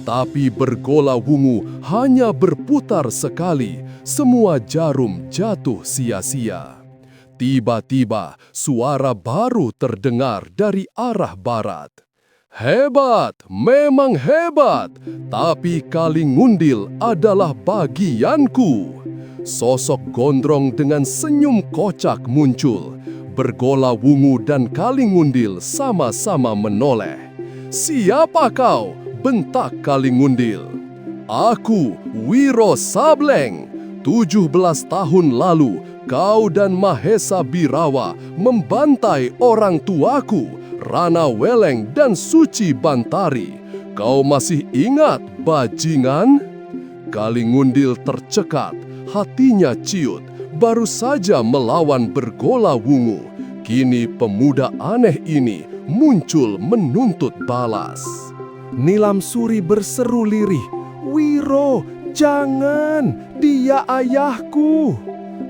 tapi Bergola Wungu hanya berputar sekali. Semua jarum jatuh sia-sia. Tiba-tiba suara baru terdengar dari arah barat. "Hebat, memang hebat, tapi Kalingundil adalah bagianku." Sosok gondrong dengan senyum kocak muncul. Bergola Wungu dan Kalingundil sama-sama menoleh. "Siapa kau?" bentak Kalingundil. "Aku, Wiro Sableng. 17 tahun lalu, kau dan Mahesa Birawa membantai orang tuaku, Rana Weleng dan Suci Bantari. Kau masih ingat, bajingan?" Kalingundil tercekat, hatinya ciut. Baru saja melawan Bergola Wungu, kini pemuda aneh ini muncul menuntut balas. Nilam Suri berseru lirih, "Wiro, jangan, dia ayahku."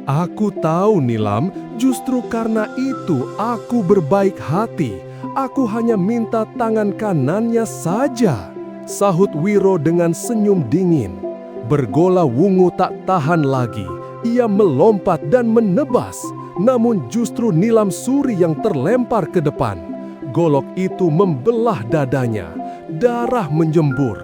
"Aku tahu, Nilam, justru karena itu aku berbaik hati. Aku hanya minta tangan kanannya saja," sahut Wiro dengan senyum dingin. Bergola Wungu tak tahan lagi. Ia melompat dan menebas, namun justru Nilam Suri yang terlempar ke depan. Golok itu membelah dadanya, darah menjembur.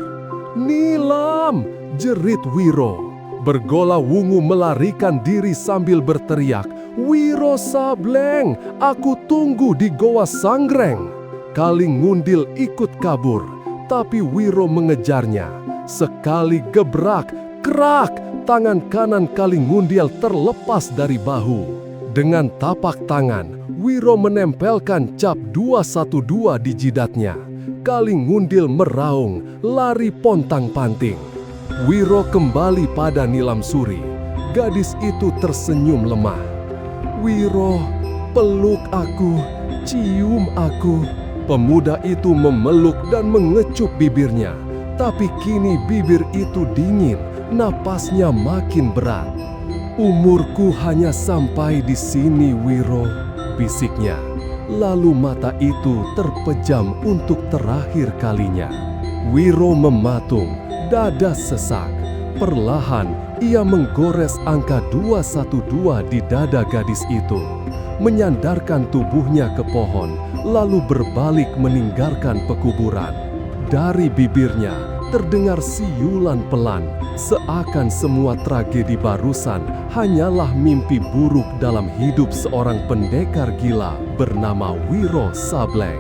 "Nilam!" jerit Wiro. Bergola Wungu melarikan diri sambil berteriak, "Wiro Sableng, aku tunggu di Goa Sangreng." Kalingundil ikut kabur, tapi Wiro mengejarnya. Sekali gebrak, krak! Tangan kanan Kalingundil terlepas dari bahu. Dengan tapak tangan, Wiro menempelkan cap 212 di jidatnya. Kalingundil meraung, lari pontang-panting. Wiro kembali pada Nilam Suri. Gadis itu tersenyum lemah. "Wiro, peluk aku, cium aku." Pemuda itu memeluk dan mengecup bibirnya. Tapi kini bibir itu dingin. Napasnya makin berat. "Umurku hanya sampai di sini, Wiro," bisiknya. Lalu mata itu terpejam untuk terakhir kalinya. Wiro mematung, dada sesak. Perlahan ia menggores angka 212 di dada gadis itu. Menyandarkan tubuhnya ke pohon, lalu berbalik meninggalkan pekuburan. Dari bibirnya terdengar siulan pelan, seakan semua tragedi barusan hanyalah mimpi buruk dalam hidup seorang pendekar gila bernama Wiro Sableng.